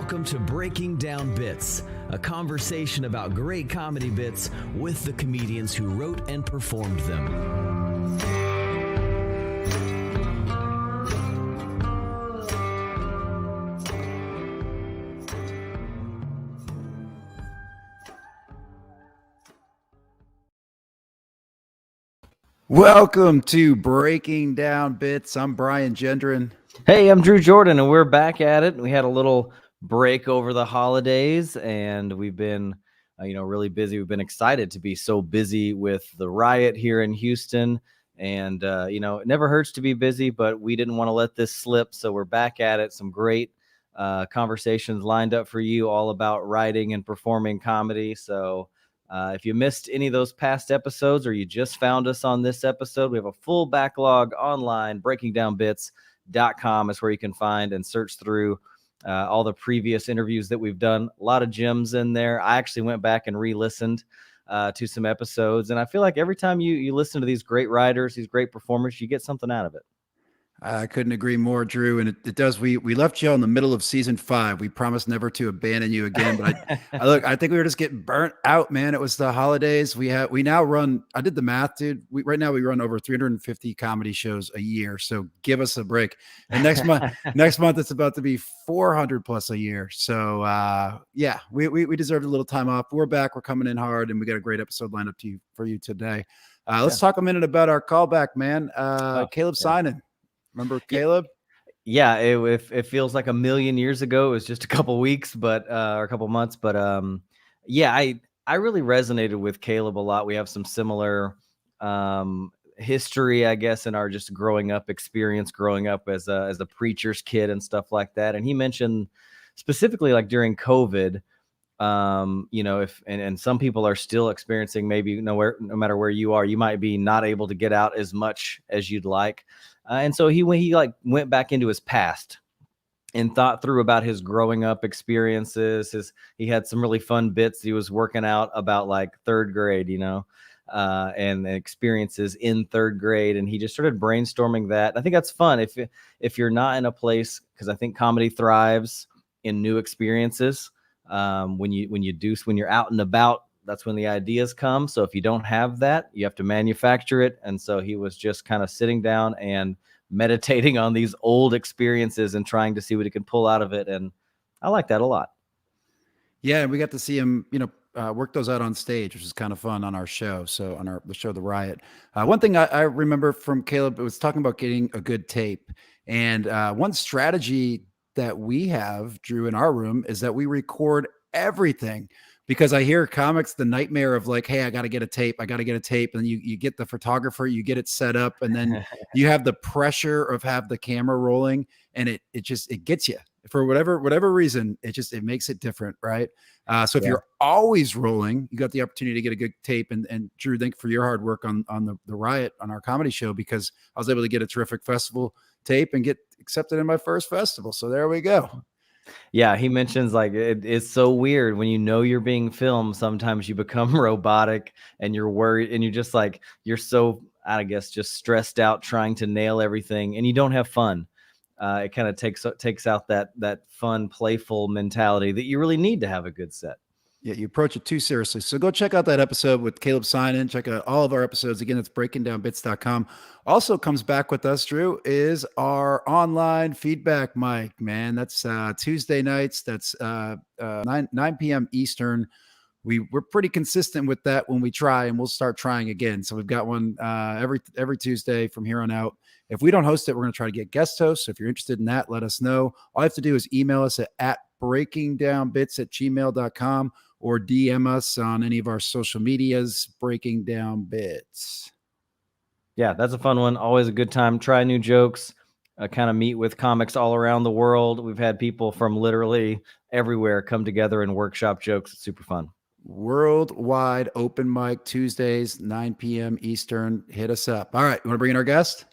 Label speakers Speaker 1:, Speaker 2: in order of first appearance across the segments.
Speaker 1: Welcome to Breaking Down Bits, a conversation about great comedy bits with the comedians who wrote and performed them.
Speaker 2: Welcome to Breaking Down Bits. I'm Brian Gendron.
Speaker 3: Hey, I'm Drew Jordan, and we're back at it. We had a little break over the holidays, and we've been, really busy. We've been excited to be so busy with the riot here in Houston, and it never hurts to be busy, but we didn't want to let this slip, so we're back at it. Some great conversations lined up for you, all about writing and performing comedy. So if you missed any of those past episodes, or you just found us on this episode, we have a full backlog online. BreakingDownBits.com is where you can find and search through all the previous interviews that we've done. A lot of gems in there. I actually went back and re-listened to some episodes, and I feel like every time you listen to these great writers, these great performers, you get something out of it.
Speaker 2: I couldn't agree more, Drew. And it does. We left you in the middle of season 5. We promised never to abandon you again. But I think we were just getting burnt out, man. It was the holidays. We now run. I did the math, dude. Right now we run over 350 comedy shows a year. So give us a break. And next month it's about to be 400 plus a year. So we deserved a little time off. We're back. We're coming in hard, and we got a great episode lined up for you today. Let's talk a minute about our callback, man. Caleb Synan. Remember Caleb?
Speaker 3: Yeah, it feels like a million years ago. It was just a couple weeks, or a couple months. But I really resonated with Caleb a lot. We have some similar history, I guess, in our just growing up experience, growing up as a preacher's kid and stuff like that. And he mentioned specifically, like during COVID, if some people are still experiencing, maybe no matter where you are, you might be not able to get out as much as you'd like. And so he went back into his past and thought through about his growing up experiences. He had some really fun bits. He was working out about like third grade, and experiences in third grade. And he just started brainstorming that. I think that's fun if you're not in a place, because I think comedy thrives in new experiences. When you're out and about, that's when the ideas come. So if you don't have that, you have to manufacture it. And so he was just kind of sitting down and meditating on these old experiences and trying to see what he could pull out of it. And I like that a lot.
Speaker 2: Yeah, and we got to see him, work those out on stage, which is kind of fun on our show. So on the show, The Riot. One thing I remember from Caleb, it was talking about getting a good tape. And one strategy that we have, Drew, in our room is that we record everything. Because I hear comics, the nightmare of like, hey, I got to get a tape. And then you get the photographer, you get it set up, and then you have the pressure of have the camera rolling, and it gets you for whatever reason. It makes it different, right? So if you're always rolling, you got the opportunity to get a good tape. And Drew, thank you for your hard work on the Riot on our comedy show, because I was able to get a terrific festival tape and get accepted in my first festival. So there we go.
Speaker 3: Yeah, he mentions like it's so weird when you're being filmed. Sometimes you become robotic and you're worried, and you're so, I guess, just stressed out trying to nail everything, and you don't have fun. It kind of takes out that fun, playful mentality that you really need to have a good set.
Speaker 2: Yeah, you approach it too seriously. So go check out that episode with Caleb Synan. Check out all of our episodes. Again, it's breakingdownbits.com. Also comes back with us, Drew, is our online feedback mic, man. That's Tuesday nights. That's 9 p.m. Eastern. We're pretty consistent with that when we try, and we'll start trying again. So we've got one every Tuesday from here on out. If we don't host it, we're going to try to get guest hosts. So if you're interested in that, let us know. All you have to do is email us at breakingdownbits@gmail.com or DM us on any of our social medias, Breaking Down Bits.
Speaker 3: Yeah, that's a fun one. Always a good time. Try new jokes, kind of meet with comics all around the world. We've had people from literally everywhere come together and workshop jokes. It's super fun.
Speaker 2: Worldwide open mic Tuesdays, 9 p.m. Eastern. Hit us up. All right. You want to bring in our guest?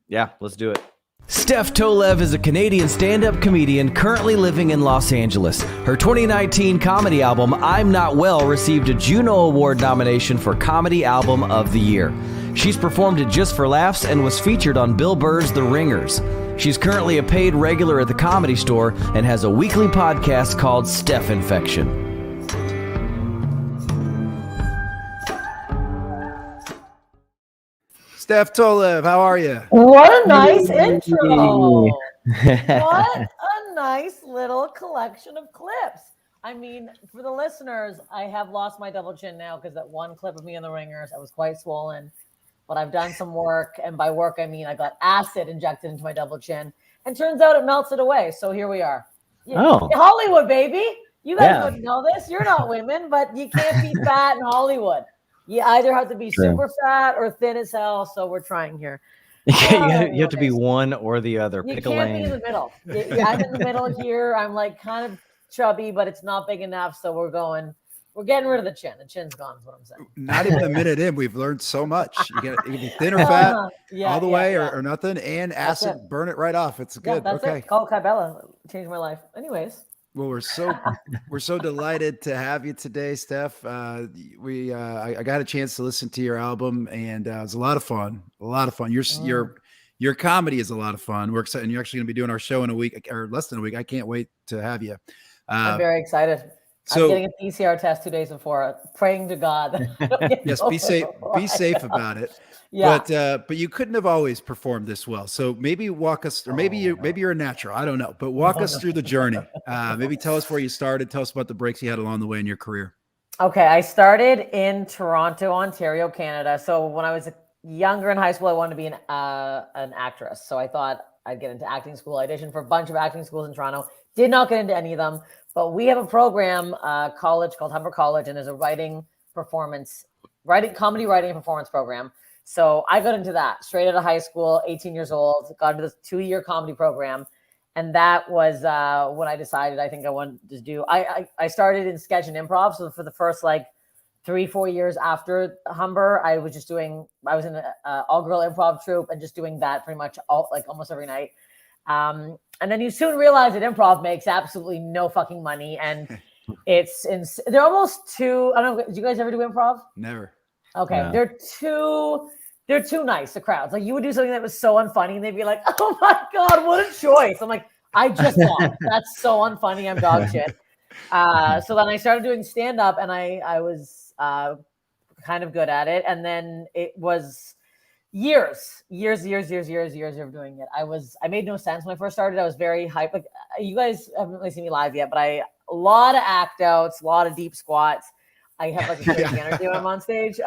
Speaker 3: Yeah, let's do it.
Speaker 1: Steph Tolev is a Canadian stand-up comedian currently living in Los Angeles. Her 2019 comedy album, I'm Not Well, received a Juno Award nomination for Comedy Album of the Year. She's performed it Just for Laughs and was featured on Bill Burr's The Ringers. She's currently a paid regular at the Comedy Store and has a weekly podcast called Steph Infection.
Speaker 2: Steph Tolev, how are you?
Speaker 4: What a nice intro. What a nice little collection of clips. I mean, for the listeners, I have lost my double chin now because that one clip of me in the ringers, I was quite swollen, but I've done some work. And by work, I mean, I got acid injected into my double chin and turns out it melts it away. So here we are.
Speaker 3: Oh.
Speaker 4: Hollywood, baby. You guys
Speaker 3: Yeah.
Speaker 4: wouldn't know this. You're not women, but you can't be fat in Hollywood. You either have to be super fat or thin as hell. So we're trying here.
Speaker 3: you have to be one or the other.
Speaker 4: You
Speaker 3: Pick a
Speaker 4: can't
Speaker 3: lane.
Speaker 4: be in the middle. I'm in the middle here. I'm like kind of chubby, but it's not big enough. So we're getting rid of the chin. The chin's gone is what I'm saying.
Speaker 2: Not even a minute in, we've learned so much. You can be thin or fat all the way or nothing, and acid, burn it right off. It's good.
Speaker 4: That's
Speaker 2: okay.
Speaker 4: it. Call Cabela. Changed my life. Anyways.
Speaker 2: Well, we're so delighted to have you today, Steph. I got a chance to listen to your album, and it was a lot of fun. Your comedy is a lot of fun. We're excited, and you're actually going to be doing our show in a week or less than a week. I can't wait to have you.
Speaker 4: I'm very excited. I'm getting a PCR test 2 days before, praying to God.
Speaker 2: Yes, be safe. Be safe about it. Yeah. But you couldn't have always performed this well. So maybe walk us, or maybe you're a natural. I don't know. But walk us through the journey. Maybe tell us where you started. Tell us about the breaks you had along the way in your career.
Speaker 4: Okay, I started in Toronto, Ontario, Canada. So when I was younger in high school, I wanted to be an actress. So I thought I'd get into acting school. I auditioned for a bunch of acting schools in Toronto. Did not get into any of them. But we have a program, college called Humber College, and there's a comedy writing and performance program. So I got into that straight out of high school, 18 years old, got into this 2-year comedy program. And that was when I decided I think I wanted to do, I started in sketch and improv. So for the first 3-4 years after Humber, I was in an all-girl improv troupe and just doing that pretty much almost every night. And then you soon realize that improv makes absolutely no fucking money. And they're almost too, I don't know, did you guys ever do improv?
Speaker 2: Never.
Speaker 4: Okay.
Speaker 3: No.
Speaker 4: They're too nice, the crowds. Like you would do something that was so unfunny and they'd be like, oh my God, what a choice. I'm like, I just thought that's so unfunny. I'm dog shit. So then I started doing stand-up and I was kind of good at it. And then it was years of doing it. I made no sense when I first started. I was very hyped. Like you guys haven't really seen me live yet, but a lot of act outs, a lot of deep squats. I have a crazy energy when I'm on stage.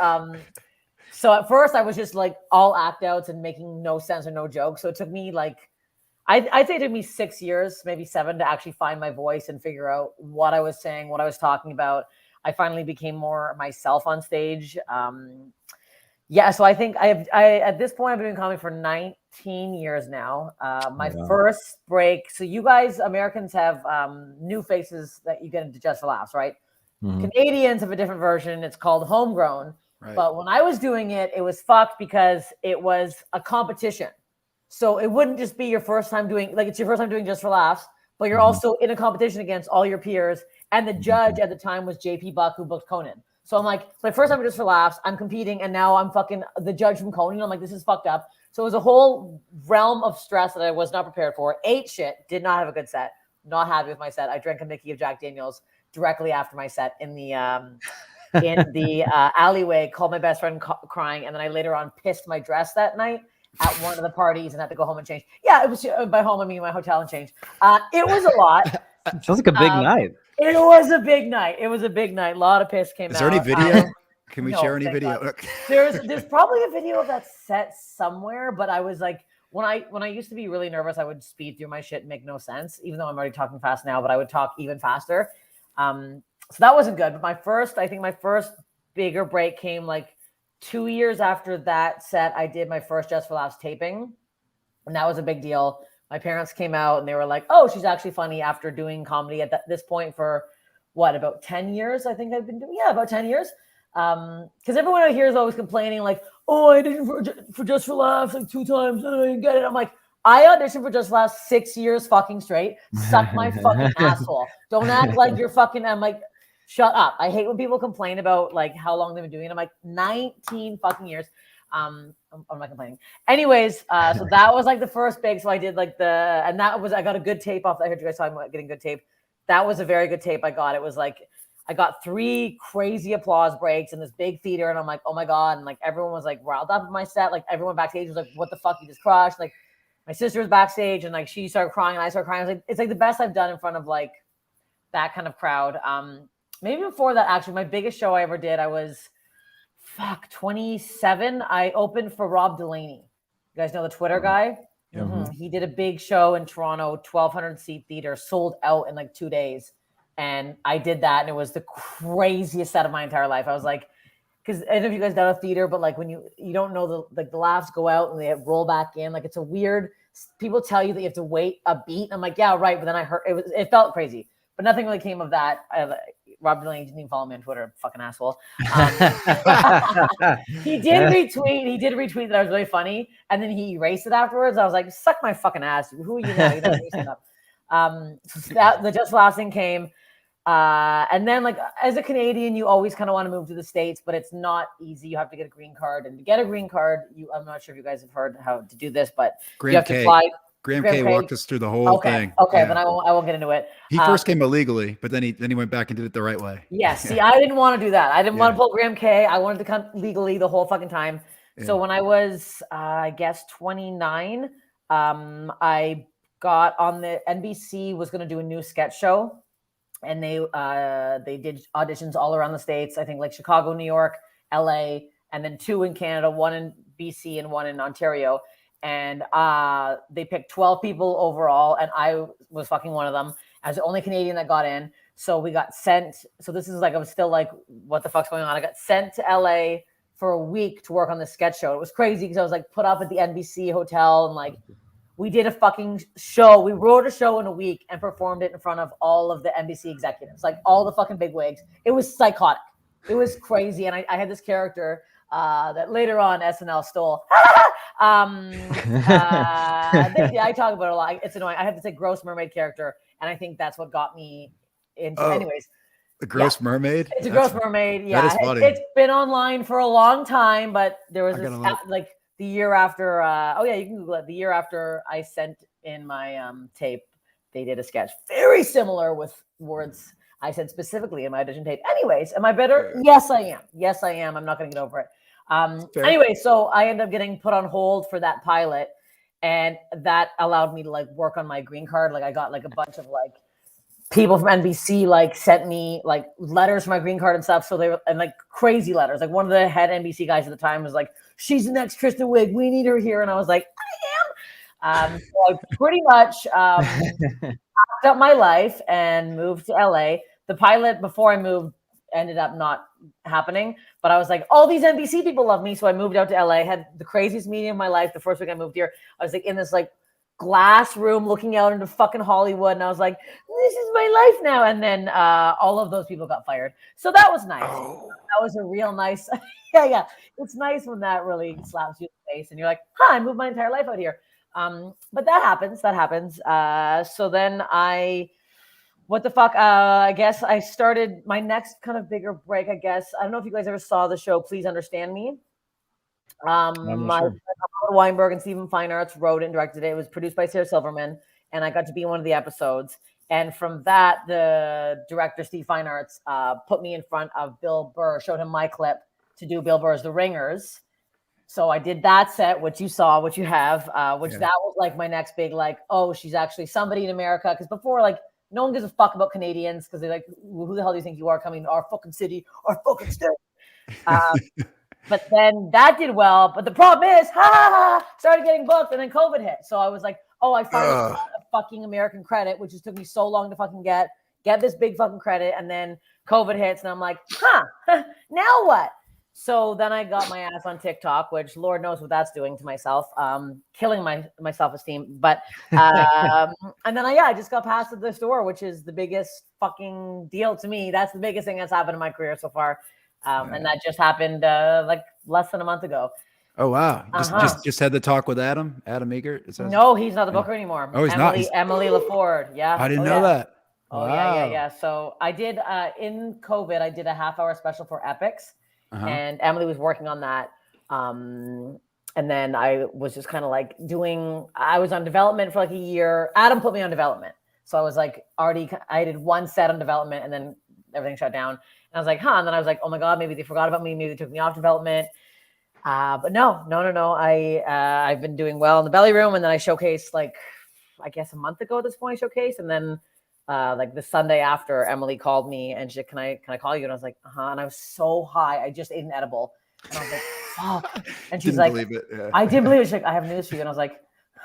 Speaker 4: So at first I was just all act outs and making no sense or no jokes. So it took me I'd say it took me 6 years, maybe 7, to actually find my voice and figure out what I was saying, what I was talking about. I finally became more myself on stage. So I think I at this point I've been doing comedy for 19 years now. My first break. So you guys, Americans, have new faces that you get into Just for Laughs, right? Mm-hmm. Canadians have a different version. It's called Homegrown. Right. But when I was doing it, it was fucked because it was a competition. So it wouldn't just be your first time doing, it's your first time doing Just for Laughs, but you're also in a competition against all your peers. And the judge at the time was JP Buck, who booked Conan. So I'm like, my first time Just for Laughs, I'm competing, and now I'm fucking the judge from Conan. I'm like, this is fucked up. So it was a whole realm of stress that I was not prepared for. Ate shit, did not have a good set. Not happy with my set. I drank a Mickey of Jack Daniels directly after my set in the alleyway, called my best friend crying, and then I later on pissed my dress that night at one of the parties and had to go home and change. Yeah, it was by home, I mean my hotel, and change. It was a lot.
Speaker 3: Sounds like a big night.
Speaker 4: It was a big night. It was a big night. A lot of piss came out.
Speaker 2: Is there any video? Can we share any video?
Speaker 4: There's probably a video of that set somewhere, but I was like, when I used to be really nervous, I would speed through my shit and make no sense, even though I'm already talking fast now, but I would talk even faster. So that wasn't good. But my first bigger break came 2 years after that set. I did my first Just for Laughs taping, and that was a big deal. My parents came out and they were like, oh, she's actually funny, after doing comedy at this point for about 10 years. I think I've been doing, about 10 years. Because everyone out here is always complaining oh, I didn't for Just for Laughs 2 times. I didn't get it. I'm like, I auditioned for Just for Laughs 6 years fucking straight. Suck my fucking asshole. Don't act like you're fucking, I'm like, shut up. I hate when people complain about how long they've been doing it. I'm like, 19 fucking years. I'm not complaining. Anyways, so that was like the first big. So I did like I got a good tape off. I heard you guys talking about getting good tape. That was a very good tape I got. It was like, I got 3 crazy applause breaks in this big theater. And I'm like, oh my God. And like, everyone was like riled up in my set. Like everyone backstage was like, what the fuck, you just crushed. Like my sister was backstage and like, she started crying and I started crying. I was like, it's like the best I've done in front of like that kind of crowd. Maybe before that, actually, my biggest show I ever did, I was 27. I opened for Rob Delaney. You guys know the Twitter guy? Mm-hmm. He did a big show in Toronto, 1,200 seat theater, sold out in like 2 days. And I did that. And it was the craziest set of my entire life. I was like, because I don't know if you guys done a theater, but like when you don't know the laughs go out and they roll back in, like it's a weird, people tell you that you have to wait a beat. I'm like, yeah, right. But then I heard it felt crazy, but nothing really came of that. Rob Delaney didn't even follow me on Twitter, fucking asshole. He did retweet that I was really funny, and then he erased it afterwards. I was like, suck my fucking ass. Who you know? You don't stand up. The Just Laughing came. And then like as a Canadian, you always kind of want to move to the States, but it's not easy. You have to get a green card, and to get a green card, I'm not sure if you guys have heard how to do this, but you have to fly.
Speaker 2: Graham K walked us through the whole thing.
Speaker 4: Okay, then I won't get into it.
Speaker 2: He first came illegally, but then he went back and did it the right way.
Speaker 4: Yes. See, I didn't want to do that. I didn't want to pull Graham K. I wanted to come legally the whole fucking time. Yeah. So when I was, I guess 29, I got on the NBC was going to do a new sketch show, and they did auditions all around the States. I think like Chicago, New York, LA, and then 2 in Canada, 1 in BC and 1 in Ontario. And they picked 12 people overall, and I was fucking one of them. I was the only Canadian that got in. So we got sent. So this is like, I was still like, what the fuck's going on? I got sent to LA for a week to work on the sketch show. It was crazy because I was like put up at the NBC hotel, and like we did a fucking show. We wrote a show in a week and performed it in front of all of the NBC executives, like all the fucking bigwigs. It was psychotic. It was crazy. And I had this character that later on SNL stole. I talk about it a lot. It's annoying. I have this like gross mermaid character, and I think that's what got me into. Anyways,
Speaker 2: the gross mermaid.
Speaker 4: It's a gross mermaid. Yeah,
Speaker 2: that is funny.
Speaker 4: It's been online for a long time, but there was this like the year after. You can Google it. The year after I sent in my tape, they did a sketch very similar with words I said specifically in my audition tape. Anyways, am I better? Yes, I am. Yes, I am. I'm not going to get over it. Anyway, so I ended up getting put on hold for that pilot, and that allowed me to like work on my green card. Like I got like a bunch of like people from NBC like sent me like letters for my green card and stuff. So they were, and like crazy letters. Like one of the head NBC guys at the time was like, "She's the next Kristen Wiig. We need her here." And I was like, "I am." So I pretty much packed up my life and moved to LA. The pilot before I moved ended up not happening, but I was like, all these NBC people love me. So I moved out to LA, had the craziest meeting of my life. The first week I moved here, I was like in this like glass room looking out into fucking Hollywood. And I was like, this is my life now. And then all of those people got fired. So that was nice. That was a real nice, yeah. It's nice when that really slaps you in the face and you're like, I moved my entire life out here. But that happens. So then what the fuck? I guess I started my next kind of bigger break. I guess I don't know if you guys ever saw the show Please Understand Me. Weinberg and Stephen Fine Arts wrote and directed it. It was produced by Sarah Silverman, and I got to be in one of the episodes. And from that, the director Steve Fine Arts put me in front of Bill Burr, showed him my clip to do Bill Burr's The Ringers. So I did that set, which you saw, which you have, that was like my next big like, oh, she's actually somebody in America. Because before, like, no one gives a fuck about Canadians because they're like, who the hell do you think you are coming to our fucking city, our fucking state? But then that did well. But the problem is, started getting booked, and then COVID hit. So I was like, oh, I finally got a fucking American credit, which just took me so long to fucking get this big fucking credit. And then COVID hits, and I'm like, now what? So then I got my ass on TikTok, which Lord knows what that's doing to myself, killing my self-esteem. But and then I just got past at the store, which is the biggest fucking deal to me. That's the biggest thing that's happened in my career so far. And that just happened like less than a month ago.
Speaker 2: Oh wow! Just had the talk with Adam Eager.
Speaker 4: No, he's not the booker anymore.
Speaker 2: Oh, he's not.
Speaker 4: Emily LaFord. Yeah,
Speaker 2: I didn't know that.
Speaker 4: Oh
Speaker 2: wow.
Speaker 4: yeah. So I did in COVID. I did a half-hour special for Epics. And Emily was working on that And then I was just kind of like I was on development for like a year. Adam put me on development. So I was like I did one set on development and then everything shut down. And I was like, and then I was like, oh my God, maybe they forgot about me. Maybe they took me off development. But no. I've been doing well in the belly room. And then I showcased I guess a month ago at this point, and then like the Sunday after, Emily called me and she said, can I call you? And I was like, and I was so high. I just ate an edible. And I was like, fuck. And she's like,
Speaker 2: believe it. Yeah.
Speaker 4: I didn't believe it. She's like, I have news for you. And I was like,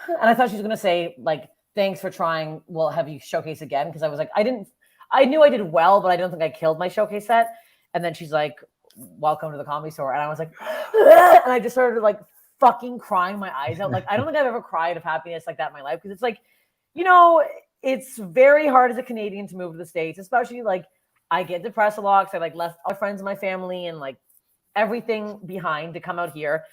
Speaker 4: and I thought she was going to say like, thanks for trying. Well, have you showcase again? Because I was like, I knew I did well, but I don't think I killed my showcase set. And then she's like, welcome to the Comedy Store. And I was like, and I just started like fucking crying my eyes out. Like, I don't think I've ever cried of happiness like that in my life. Because it's like, it's very hard as a Canadian to move to the States, especially like I get depressed a lot because I like left all my friends and my family and like everything behind to come out here.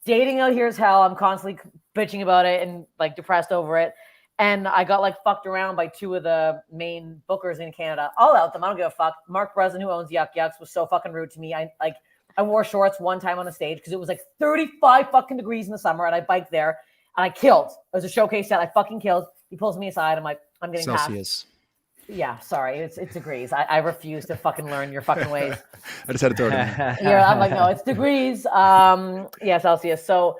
Speaker 4: Dating out here is hell. I'm constantly bitching about it and like depressed over it. And I got like fucked around by two of the main bookers in Canada. I'll out them. I don't give a fuck. Mark Breslin, who owns Yuck Yucks, was so fucking rude to me. I wore shorts one time on the stage because it was like 35 fucking degrees in the summer and I biked there and I killed. It was a showcase set. I fucking killed. He pulls me aside. I'm like, I'm getting
Speaker 2: Celsius.
Speaker 4: Yeah, sorry. It's degrees. I refuse to fucking learn your fucking ways.
Speaker 2: I just had to throw it in.
Speaker 4: Yeah, I'm like, no, it's degrees. Yeah, Celsius. So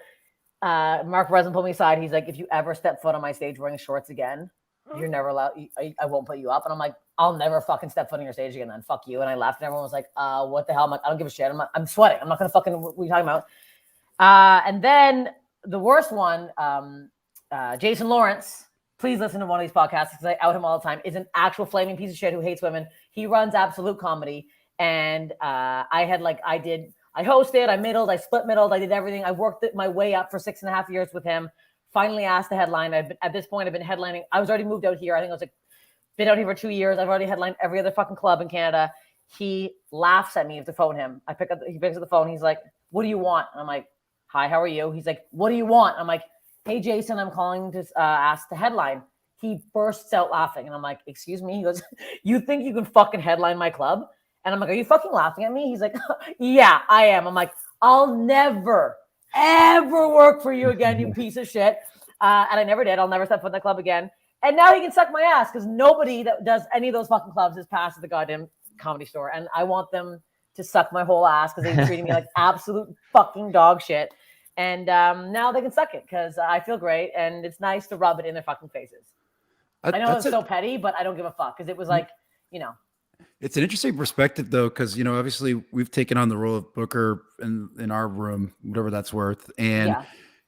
Speaker 4: Mark Breslin pulled me aside. He's like, if you ever step foot on my stage wearing shorts again, you're never allowed. I won't put you up. And I'm like, I'll never fucking step foot on your stage again. Then fuck you. And I laughed, and everyone was like, what the hell? I'm like, I don't give a shit. I'm sweating. I'm not gonna fucking. What are you talking about? And then the worst one, Jason Lawrence. Please listen to one of these podcasts because I out him all the time. Is an actual flaming piece of shit who hates women. He runs Absolute Comedy, and I hosted, I middled, I split middled, I did everything. I worked my way up for 6.5 years with him. Finally asked to headline. At this point, I've been headlining. I was already moved out here. I think I was like been out here for 2 years. I've already headlined every other fucking club in Canada. He laughs at me to phone him. He picks up the phone. He's like, "What do you want?" And I'm like, "Hi, how are you?" He's like, "What do you want?" I'm like, "Hey, Jason, I'm calling to ask to headline." He bursts out laughing. And I'm like, "Excuse me?" He goes, "You think you can fucking headline my club?" And I'm like, "Are you fucking laughing at me?" He's like, "Yeah, I am." I'm like, "I'll never, ever work for you again, you piece of shit." And I never did. I'll never step foot in that club again. And now he can suck my ass because nobody that does any of those fucking clubs has passed at the goddamn Comedy Store. And I want them to suck my whole ass because they've been treating me like absolute fucking dog shit. And now they can suck it because I feel great. And it's nice to rub it in their fucking faces. I know it's so petty, but I don't give a fuck because it was like,
Speaker 2: It's an interesting perspective, though, because, obviously we've taken on the role of booker in our room, whatever that's worth. And,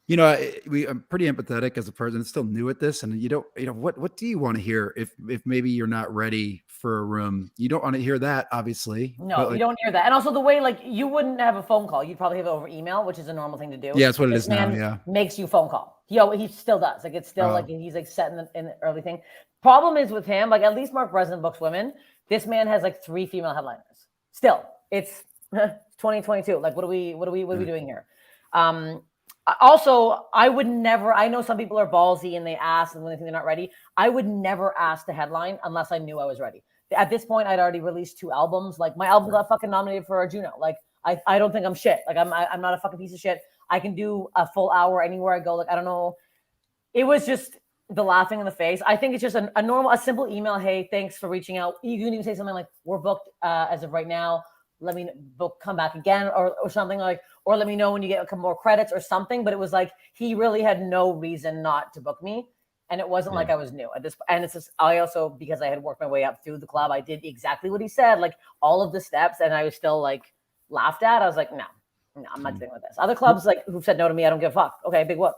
Speaker 2: I'm pretty empathetic as a person. Still new at this. And what do you want to hear if maybe you're not ready for a room? You don't want to hear that, obviously.
Speaker 4: No, you don't hear that. And also the way, like, you wouldn't have a phone call. You'd probably have it over email, which is a normal thing to do.
Speaker 2: Yeah, that's what it is now. Yeah.
Speaker 4: Makes you phone call. He still does. Like, it's still like he's like set in the early thing. Problem is with him, like, at least Mark Breslin books women. This man has like 3 female headliners. Still, it's 2022. Like, what are we doing here? Also, I would never. I know some people are ballsy and they ask, and when they think they're not ready, I would never ask to headline unless I knew I was ready. At this point, I'd already released 2 albums. Like, my album got fucking nominated for a Juno. Like, I don't think I'm shit. Like, I'm not a fucking piece of shit. I can do a full hour anywhere I go. Like, I don't know. It was just the laughing in the face. I think it's just a simple email. Hey, thanks for reaching out. You can even say something like, "We're booked as of right now. Let me come back again," or something like, or "Let me know when you get a couple more credits," or something. But it was like he really had no reason not to book me, and it wasn't like I was new at this. And it's just I also, because I had worked my way up through the club, I did exactly what he said, like all of the steps, and I was still like laughed at. I was like, no, I'm not dealing with this. Other clubs like who've said no to me, I don't give a fuck. Okay, big whoop.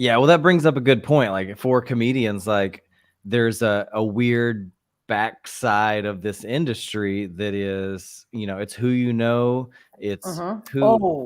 Speaker 3: Yeah, well, that brings up a good point. Like, for comedians, like, there's a weird backside of this industry that is, it's who it's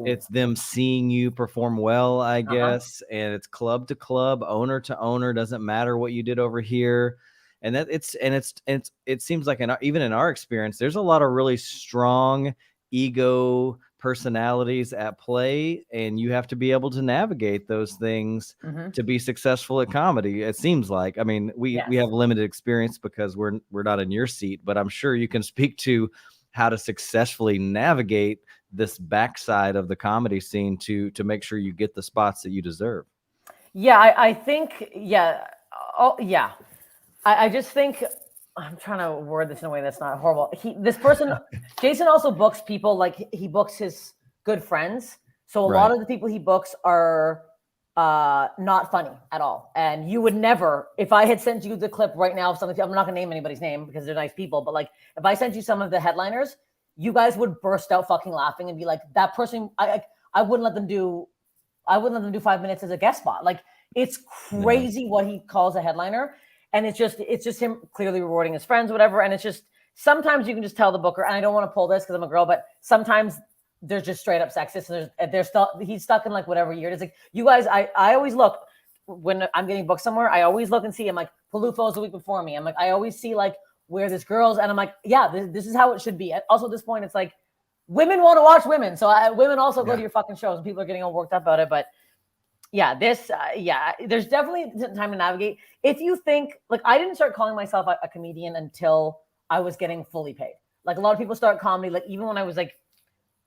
Speaker 3: it's them seeing you perform well, I guess, and it's club to club, owner to owner, doesn't matter what you did over here. And that it seems like even in our experience, there's a lot of really strong ego personalities at play, and you have to be able to navigate those things to be successful at comedy. It seems like, I mean, we have limited experience because we're not in your seat, but I'm sure you can speak to how to successfully navigate this backside of the comedy scene to make sure you get the spots that you deserve.
Speaker 4: Yeah, I think, yeah. Oh, yeah. I just think, I'm trying to word this in a way that's not horrible. This person, Jason also books people, like he books his good friends. So a lot of the people he books are not funny at all. And you would never, if I had sent you the clip right now of something, I'm not gonna name anybody's name because they're nice people, but like if I sent you some of the headliners, you guys would burst out fucking laughing and be like, that person, I wouldn't let them do 5 minutes as a guest spot. Like it's crazy what he calls a headliner. And it's just him clearly rewarding his friends, whatever. And it's just, sometimes you can just tell the booker, and I don't want to pull this because I'm a girl, but sometimes there's just straight up sexist and they're still, he's stuck in like whatever year it is. Like you guys, I always look when I'm getting booked somewhere, I always look and see, I'm like, Palufo's the week before me. I'm like, I always see like where this girl's, and I'm like, yeah, this is how it should be. Also at this point, it's like women want to watch women. So women also go to your fucking shows and people are getting all worked up about it. But yeah, there's definitely time to navigate. If you think, like, I didn't start calling myself a comedian until I was getting fully paid. Like a lot of people start comedy, like even when I was like,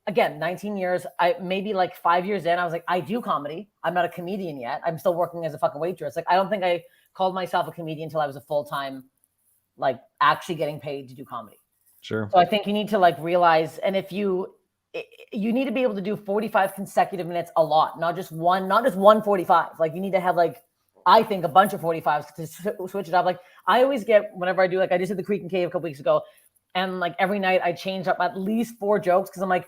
Speaker 4: again, 19 years, maybe like 5 years in, I was like, I do comedy. I'm not a comedian yet. I'm still working as a fucking waitress. Like, I don't think I called myself a comedian until I was a full-time, like actually getting paid to do comedy.
Speaker 3: Sure.
Speaker 4: So I think you need to like realize, and if you need to be able to do 45 consecutive minutes a lot, not just one 45. Like you need to have like, I think a bunch of 45s to switch it up. Like I always get, whenever I do, like I just did the Creek and Cave a couple weeks ago, and like every night I change up at least 4 jokes because I'm like,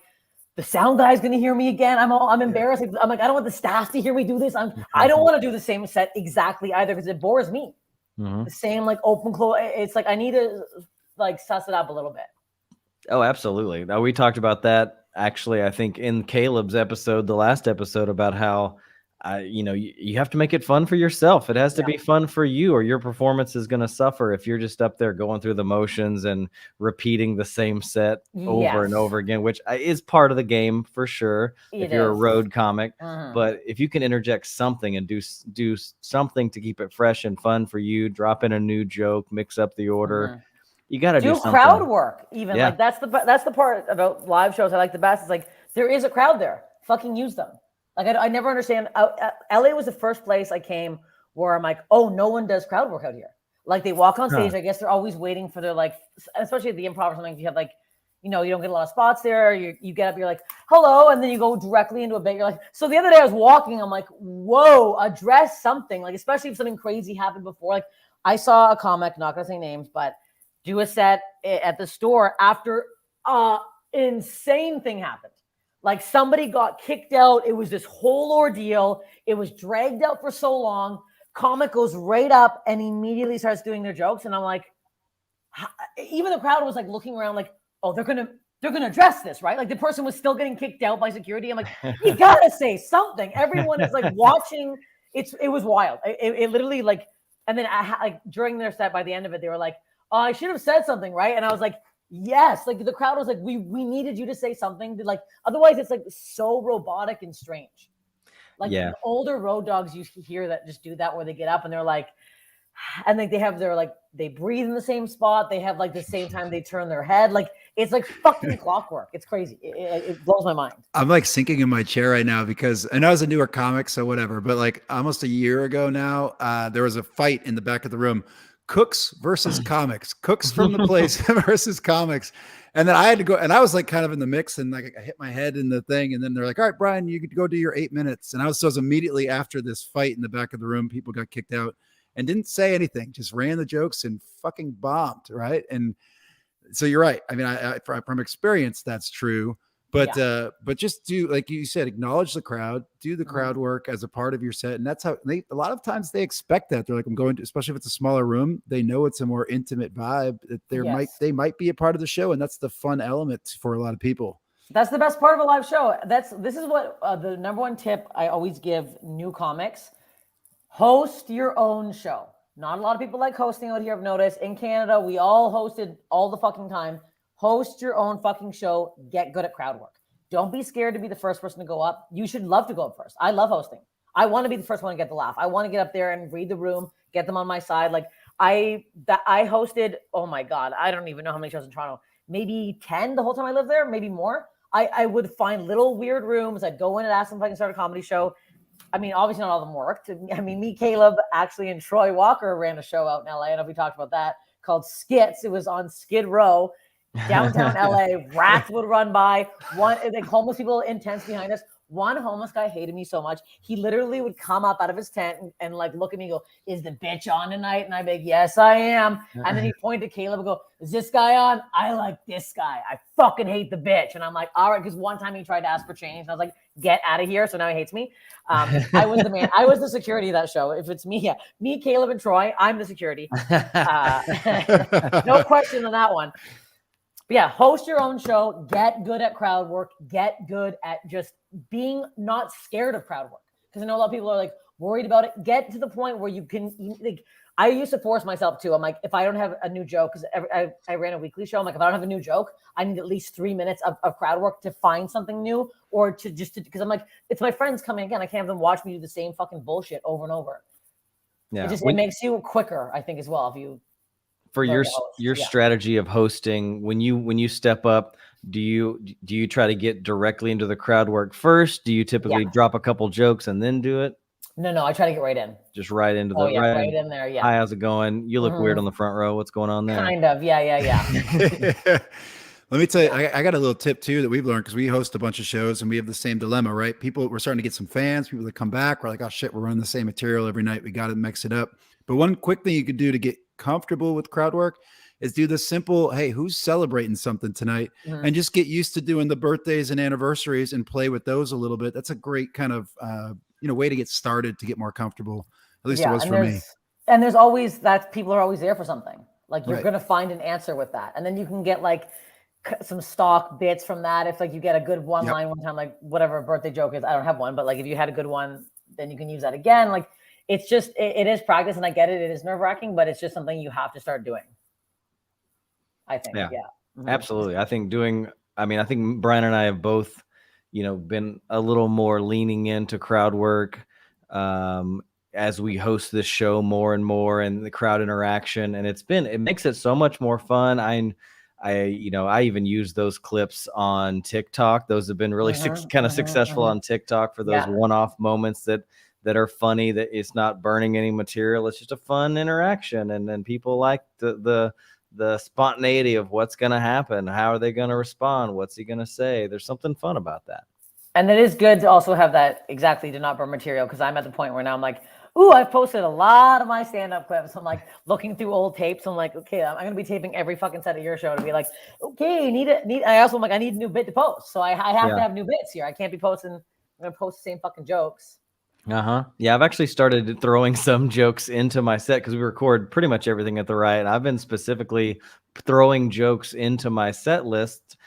Speaker 4: the sound guy's gonna hear me again. I'm embarrassed. I'm like, I don't want the staff to hear me do this. I don't want to do the same set exactly either because it bores me. The same like open close. It's like I need to like suss it up a little bit.
Speaker 3: Oh, absolutely. Now we talked about that actually, I think in Caleb's episode, the last episode, about how you have to make it fun for yourself. It has to be fun for you, or your performance is going to suffer if you're just up there going through the motions and repeating the same set over and over again, which is part of the game for sure. If you're a road comic, but if you can interject something and do something to keep it fresh and fun for you, drop in a new joke, mix up the order. You got to do something.
Speaker 4: Crowd work, even like that's the part about live shows I like the best. Is like there is a crowd there. Fucking use them. Like I never understand. LA was the first place I came where I'm like, oh, no one does crowd work out here. Like they walk on stage. I guess they're always waiting for their like, especially at the Improv or something. You have like, you don't get a lot of spots there. You get up, you're like, hello, and then you go directly into a bit. You're like, so the other day I was walking. I'm like, whoa, address something. Like especially if something crazy happened before. Like I saw a comic, not gonna say names, but do a set at the store after insane thing happened. Like somebody got kicked out. It was this whole ordeal. It was dragged out for so long. Comic goes right up and immediately starts doing their jokes. And I'm like, even the crowd was like looking around like, oh, they're gonna address this, right? Like the person was still getting kicked out by security. I'm like, you gotta say something. Everyone is like watching. It was wild. It literally like, and then like during their set, by the end of it, they were like, oh, I should have said something, right? And I was like, yes. Like the crowd was like, we needed you to say something. Like otherwise, it's like so robotic and strange. Like the older road dogs you hear that just do that, where they get up and they're like, and like they have their like they breathe in the same spot. They have like the same time they turn their head. Like it's like fucking clockwork. It's crazy. It blows my mind.
Speaker 2: I'm like sinking in my chair right now because I know I was a newer comic, so whatever. But like almost a year ago now, there was a fight in the back of the room. Cooks versus comics, cooks from the place versus comics. And then I had to go, and I was like kind of in the mix, and like I hit my head in the thing. And then they're like, all right, Brian, you could go do your 8 minutes. And I was immediately after this fight in the back of the room, people got kicked out and didn't say anything, just ran the jokes and fucking bombed. Right. And so you're right. I mean, I from experience, that's true. But just do, like you said, acknowledge the crowd, do the crowd work as a part of your set. And that's how a lot of times they expect that. They're like, I'm going to, especially if it's a smaller room, they know it's a more intimate vibe, that they might be a part of the show. And that's the fun element for a lot of people.
Speaker 4: That's the best part of a live show. This is what the number one tip I always give new comics: host your own show. Not a lot of people like hosting out here, I've noticed. In Canada, we all hosted all the fucking time. Host your own fucking show. Get good at crowd work. Don't be scared to be the first person to go up. You should love to go up first. I love hosting. I want to be the first one to get the laugh. I want to get up there and read the room, get them on my side. Like I hosted, oh my God, I don't even know how many shows in Toronto. Maybe 10 the whole time I lived there, maybe more. I would find little weird rooms. I'd go in and ask them if I can start a comedy show. I mean, obviously not all of them worked. I mean, me, Caleb, actually, and Troy Walker ran a show out in LA. I don't know if we talked about that, called Skits. It was on Skid Row, downtown LA. Rats would run by. Homeless people intense behind us. One homeless guy hated me so much. He literally would come up out of his tent and like look at me and go, "Is the bitch on tonight?" And I'd be like, "Yes, I am." And then he pointed to Caleb and go, "Is this guy on? I like this guy. I fucking hate the bitch." And I'm like, "All right," because one time he tried to ask for change. And I was like, "Get out of here." So now he hates me. I was the man. I was the security of that show. If it's me, me, Caleb, and Troy, I'm the security. No question on that one. But yeah, host your own show, get good at crowd work, get good at just being not scared of crowd work. Because I know a lot of people are like worried about it. Get to the point where you can, like, I used to force myself to. I'm like, if I don't have a new joke, because I ran a weekly show, I'm like, if I don't have a new joke, I need at least 3 minutes of crowd work to find something new, or because I'm like, it's my friends coming again. I can't have them watch me do the same fucking bullshit over and over. Yeah. It makes you quicker, I think, as well. If you,
Speaker 3: for your strategy of hosting, when you step up, do you try to get directly into the crowd work first? Do you typically drop a couple jokes and then do it?
Speaker 4: No, I try to get right in.
Speaker 3: Just right into
Speaker 4: right in there. Yeah.
Speaker 3: Hi, how's it going? You look weird on the front row. What's going on there?
Speaker 4: Kind of. Yeah.
Speaker 2: Let me tell you, I got a little tip too that we've learned, because we host a bunch of shows and we have the same dilemma, right? We're starting to get some fans, people that come back. We're like, oh shit, we're running the same material every night. We got to mix it up. But one quick thing you could do to get comfortable with crowd work is do the simple, hey, who's celebrating something tonight? And just get used to doing the birthdays and anniversaries and play with those a little bit. That's a great kind of, way to get started, to get more comfortable. At least it was for me.
Speaker 4: And there's always that people are always there for something. Like you're going to find an answer with that. And then you can get like some stock bits from that. If like you get a good one line one time, like whatever a birthday joke is, I don't have one, but like if you had a good one, then you can use that again. Like it's just, it is practice, and I get it. It is nerve wracking, but it's just something you have to start doing, I think. Yeah.
Speaker 3: Absolutely. I think Brian and I have both, been a little more leaning into crowd work as we host this show more and more, and the crowd interaction. And it makes it so much more fun. I even use those clips on TikTok. Those have been really successful on TikTok for those one-off moments that are funny, that it's not burning any material. It's just a fun interaction. And then people like the spontaneity of what's going to happen. How are they going to respond? What's he going to say? There's something fun about that.
Speaker 4: And it is good to also have that to not burn material. Because I'm at the point where now I'm like, ooh, I've posted a lot of my stand-up clips. I'm like looking through old tapes. I'm like, okay, I'm going to be taping every fucking set of your show to be like, okay, I also am like, I need a new bit to post. So I have to have new bits here. I can't be posting, I'm going to post the same fucking jokes.
Speaker 3: Yeah, I've actually started throwing some jokes into my set, because we record pretty much everything at the Riot. I've been specifically throwing jokes into my set list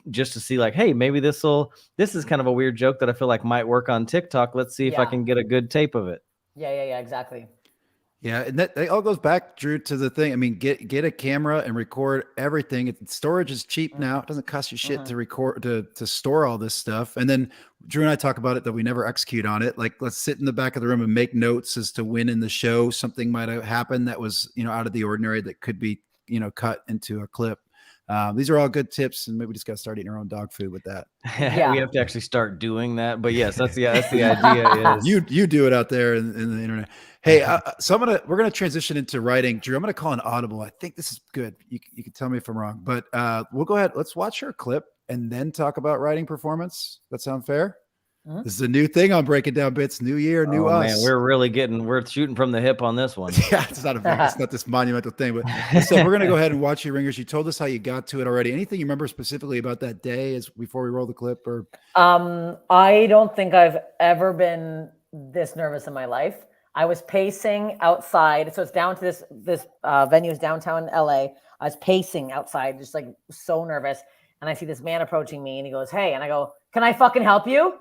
Speaker 3: just to see like, hey, maybe this is kind of a weird joke that I feel like might work on TikTok. Let's see if I can get a good tape of it.
Speaker 4: Yeah, exactly.
Speaker 2: Yeah, and that all goes back, Drew, to the thing. I mean, get a camera and record everything. Storage is cheap now. It doesn't cost you shit to record, to store all this stuff. And then Drew and I talk about it that we never execute on it. Like, let's sit in the back of the room and make notes as to when in the show something might have happened that was, out of the ordinary, that could be, cut into a clip. These are all good tips, and maybe we just got to start eating our own dog food with that.
Speaker 3: We have to actually start doing that. But yes, that's the idea. Is
Speaker 2: you do it out there in the internet. Hey, so we're gonna transition into writing. Drew, I'm gonna call an audible. I think this is good. You can tell me if I'm wrong, but we'll go ahead. Let's watch your clip and then talk about writing performance. That sound fair? This is a new thing on Breaking Down Bits. New year, new us.
Speaker 3: Man, we're shooting from the hip on this one.
Speaker 2: Yeah, it's not this monumental thing, but so we're gonna go ahead and watch your ringers. You told us how you got to it already. Anything you remember specifically about that day before we roll the clip? Or
Speaker 4: I don't think I've ever been this nervous in my life. I was pacing outside. So it's down to this venue is downtown LA. I was pacing outside, just like so nervous. And I see this man approaching me, and he goes, "Hey," and I go, "Can I fucking help you?"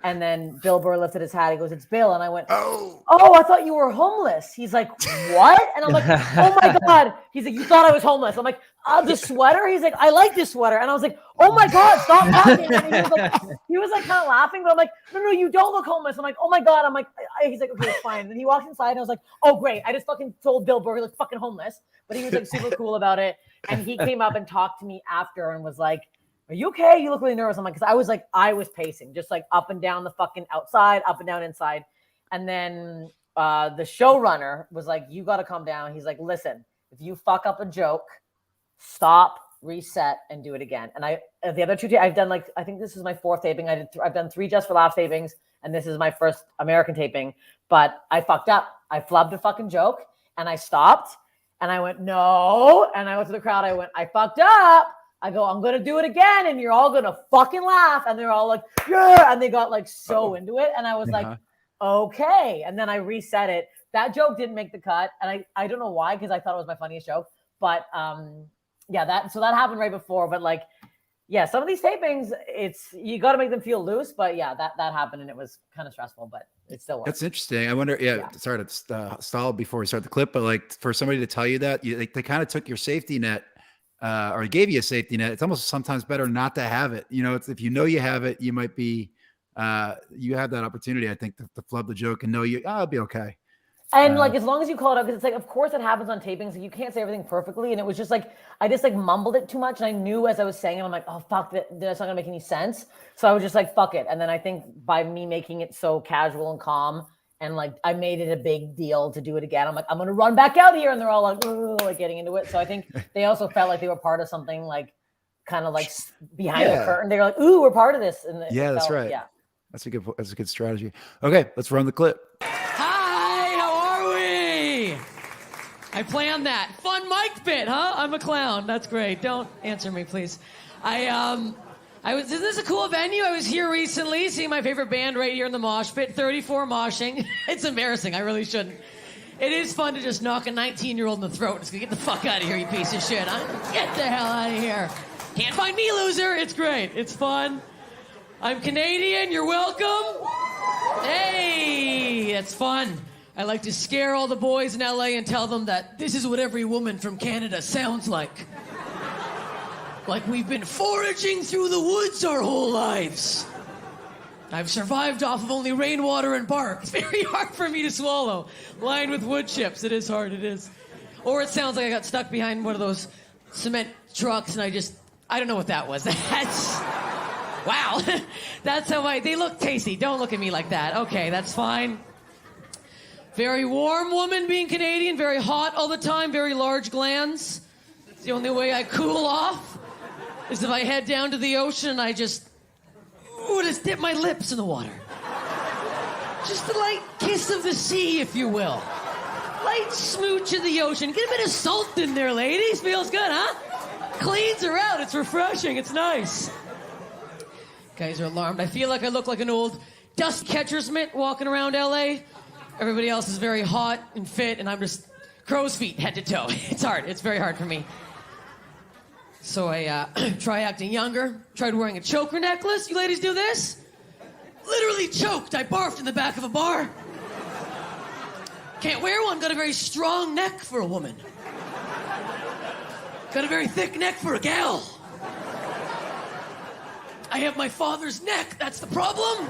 Speaker 4: And then Bill Burr lifted his hat. He goes, "It's Bill." And I went, Oh, I thought you were homeless. He's like, "What?" And I'm like, "Oh my God." He's like, "You thought I was homeless?" I'm like, "The sweater?" He's like, "I like this sweater." And I was like, "Oh my God, stop laughing." And he was like kind of laughing, but I'm like, no, you don't look homeless. I'm like, "Oh my God." I'm like, he's like, "Okay, it's fine." And he walked inside, and I was like, "Oh, great. I just fucking told Bill Burr he looked fucking homeless." But he was like super cool about it. And he came up and talked to me after and was like, are you okay? You look really nervous. I'm like, because I was pacing, just like up and down the fucking outside, up and down inside. And then the showrunner was like, you got to calm down. He's like, listen, if you fuck up a joke, stop, reset, and do it again. And the other 2 I've done I think this is my 4th taping. I've done 3 Just for Laughs tapings, and this is my first American taping. But I fucked up. I flubbed a fucking joke, and I stopped, and I went, no. And I went to the crowd. I went, I fucked up. I go, I'm going to do it again, and you're all going to fucking laugh. And they're all like, yeah. And they got like so into it. And I was like, okay. And then I reset it. That joke didn't make the cut. And I don't know why, because I thought it was my funniest joke. But yeah, that happened right before. But like, yeah, some of these tapings, you got to make them feel loose. But yeah, that happened, and it was kind of stressful, but it still worked.
Speaker 2: That's interesting. I wonder, sorry to stall before we start the clip, but like for somebody to tell you that, they kind of took your safety net. Or gave you a safety net. It's almost sometimes better not to have it. You know, if you have it, you might be, you have that opportunity, I think, to flub the joke and know I'll be okay.
Speaker 4: And like, as long as you call it out, because it's like, of course it happens on tapings. Like, you can't say everything perfectly. And it was just like, I just like mumbled it too much. And I knew as I was saying it, I'm like, oh, fuck, that's not going to make any sense. So I was just like, fuck it. And then I think by me making it so casual and calm, and like, I made it a big deal to do it again. I'm like, I'm going to run back out here. And they're all like getting into it. So I think they also felt like they were part of something, like kind of like behind the curtain. They were like, ooh, we're part of this. And
Speaker 2: that's right.
Speaker 4: Yeah.
Speaker 2: That's a good strategy. Okay. Let's run the clip.
Speaker 5: Hi, how are we? I planned that. Fun mic bit, huh? I'm a clown. That's great. Don't answer me, please. Isn't this a cool venue? I was here recently, seeing my favorite band right here in the mosh pit, 34 moshing. It's embarrassing. I really shouldn't. It is fun to just knock a 19-year-old in the throat. It's gonna get the fuck out of here, you piece of shit. Get the hell out of here. Can't find me, loser. It's great. It's fun. I'm Canadian. You're welcome. Hey, that's fun. I like to scare all the boys in LA and tell them that this is what every woman from Canada sounds like. Like we've been foraging through the woods our whole lives. I've survived off of only rainwater and bark. It's very hard for me to swallow. Lined with wood chips. It is hard, it is. Or it sounds like I got stuck behind one of those cement trucks and I don't know what that was. Wow. That's how they look tasty. Don't look at me like that. Okay, that's fine. Very warm woman being Canadian. Very hot all the time. Very large glands. It's the only way I cool off. Is if I head down to the ocean and I just dip my lips in the water. Just a light kiss of the sea, if you will. Light smooch of the ocean. Get a bit of salt in there, ladies. Feels good, huh? Cleans her out. It's refreshing. It's nice. Guys are alarmed. I feel like I look like an old dust catcher's mitt walking around LA. Everybody else is very hot and fit, and I'm just crow's feet head to toe. It's hard. It's very hard for me. So I try acting younger, tried wearing a choker necklace. You ladies do this? Literally choked. I barfed in the back of a bar. Can't wear one. Got a very strong neck for a woman. Got a very thick neck for a gal. I have my father's neck. That's the problem.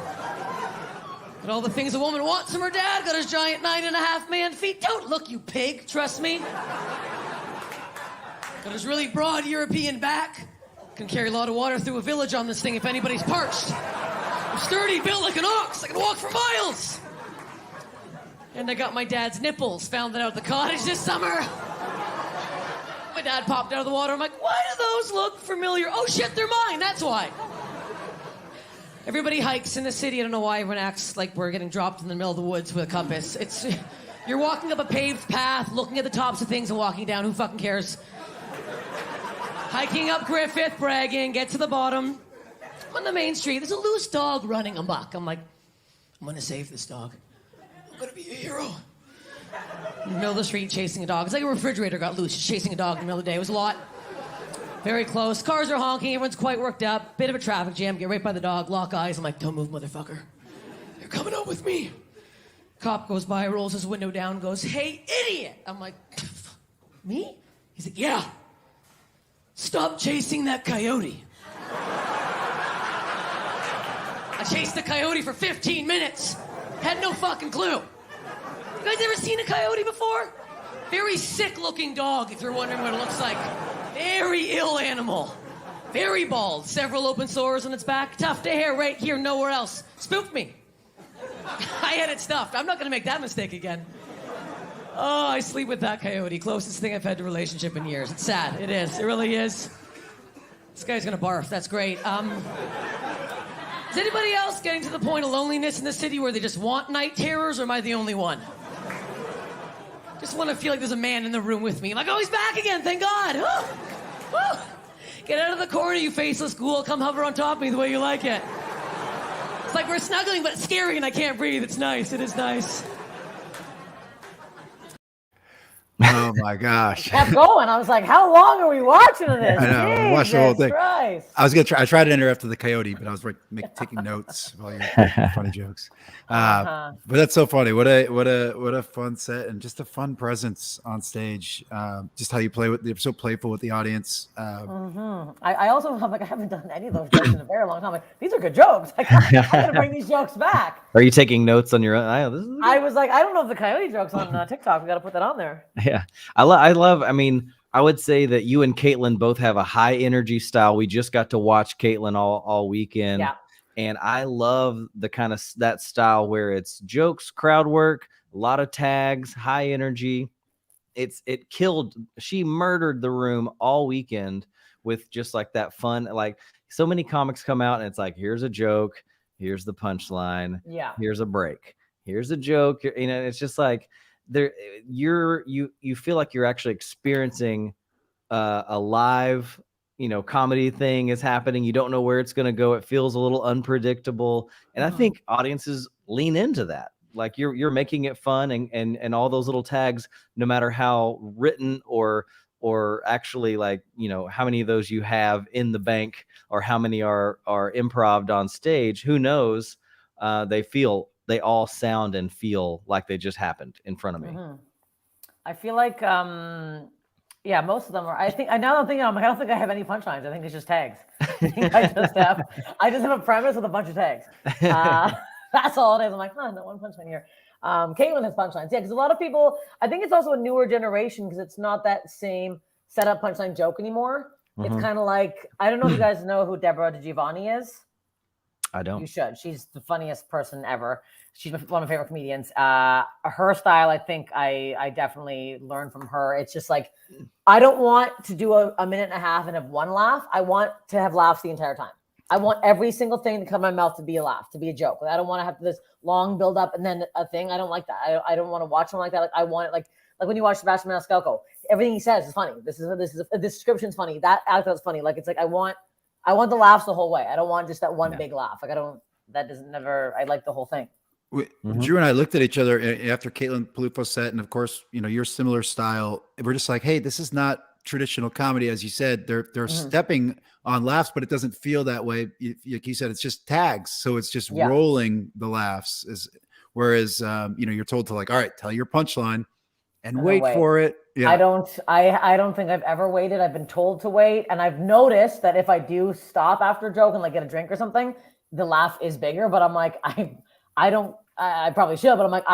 Speaker 5: Got all the things a woman wants from her dad. Got his giant 9.5-man feet. Don't look, you pig. Trust me. Got his really broad European back. Can carry a lot of water through a village on this thing if anybody's parched. I'm sturdy, built like an ox. I can walk for miles. And I got my dad's nipples. Found that out at the cottage this summer. My dad popped out of the water. I'm like, why do those look familiar? Oh shit, they're mine. That's why. Everybody hikes in the city. I don't know why everyone acts like we're getting dropped in the middle of the woods with a compass. You're walking up a paved path, looking at the tops of things and walking down. Who fucking cares? Hiking up Griffith, bragging, get to the bottom. I'm on the main street. There's a loose dog running amok. I'm like, I'm gonna save this dog. I'm gonna be a hero. In the middle of the street, chasing a dog. It's like a refrigerator got loose, chasing a dog in the middle of the day. It was a lot. Very close. Cars are honking. Everyone's quite worked up. Bit of a traffic jam. Get right by the dog. Lock eyes. I'm like, don't move, motherfucker. You're coming out with me. Cop goes by, rolls his window down, goes, hey, idiot. I'm like, me? He's like, yeah. Stop chasing that coyote. I chased the coyote for 15 minutes. Had no fucking clue. You guys ever seen a coyote before? Very sick-looking dog, if you're wondering what it looks like. Very ill animal. Very bald, several open sores on its back, tuft of hair right here, nowhere else. Spooked me. I had it stuffed. I'm not gonna make that mistake again. Oh, I sleep with that coyote. Closest thing I've had to a relationship in years. It's sad. It is. It really is. This guy's gonna barf. That's great. Is anybody else getting to the point of loneliness in the city where they just want night terrors, or am I the only one? Just want to feel like there's a man in the room with me. I'm like, oh, he's back again. Thank God. Get out of the corner, you faceless ghoul. Come hover on top of me the way you like it. It's like we're snuggling, but it's scary and I can't breathe. It's nice. It is nice.
Speaker 2: Oh my gosh.
Speaker 4: Kept going. I was like, how long are we watching this?
Speaker 2: I know. I watched the whole thing.
Speaker 4: Christ.
Speaker 2: I was gonna try. I tried to enter after the coyote, but I was taking notes while you're funny jokes. But that's so funny. What a fun set and just a fun presence on stage. Just how you play with. You're so playful with the audience.
Speaker 4: I also have I haven't done any of those jokes in a very long time. Like, these are good jokes. Like, I'm gonna bring these jokes back.
Speaker 3: Are you taking notes on your own?
Speaker 4: I was like, I don't know if the coyote joke's on TikTok. We got to put that on there.
Speaker 3: Yeah, I love. I mean, I would say that you and Caitlin both have a high energy style. We just got to watch Caitlin all weekend,
Speaker 4: Yeah.
Speaker 3: and I love the kind of that style where it's jokes, crowd work, a lot of tags, high energy. It killed. She murdered the room all weekend with just like that fun. Like, so many comics come out and it's like, here's a joke, here's the punchline,
Speaker 4: Yeah.
Speaker 3: here's a break, here's a joke. You know, it's just like you feel like you're actually experiencing a live, comedy thing is happening. You don't know where it's going to go. It feels a little unpredictable, and I think audiences lean into that. Like, you're making it fun, and all those little tags, no matter how written or actually, like, how many of those you have in the bank or how many are improv on stage, who knows? They all sound and feel like they just happened in front of me.
Speaker 4: I feel like, most of them are. I think now that I'm thinking, I don't think I have any punchlines. I think it's just tags. I just have a premise with a bunch of tags. That's all it is. I'm like, no one punchline here. Caitlin has punchlines. Yeah, because a lot of people, I think it's also a newer generation because it's not that same setup punchline joke anymore. It's kind of like, I don't know if you guys know who Deborah DiGiovanni is.
Speaker 3: I don't.
Speaker 4: You should. She's the funniest person ever. She's one of my favorite comedians. Her style, I think I definitely learned from her. It's just like, I don't want to do a minute and a half and have one laugh. I want to have laughs the entire time. I want every single thing to come out of my mouth to be a laugh, to be a joke. I don't want to have this long build up and then a thing. I don't like that. I don't want to watch something like that. Like, I want it like when you watch Sebastian Maniscalco, everything he says is funny. This description's funny. That actor's funny. Like, it's like I want the laughs the whole way. I don't want just that one big laugh. Like, I like the whole thing.
Speaker 2: Drew and I looked at each other after Caitlin Palufo set, and of course, your similar style. We're just like, hey, this is not traditional comedy, as you said. They're stepping on laughs, but it doesn't feel that way. Like you said, it's just tags, so it's just rolling the laughs. Whereas you're told to, like, all right, tell your punchline and wait for it. Yeah. I
Speaker 4: don't think I've ever waited. I've been told to wait, and I've noticed that if I do stop after a joke and like get a drink or something, the laugh is bigger. But I'm like, I probably should, but I'm like,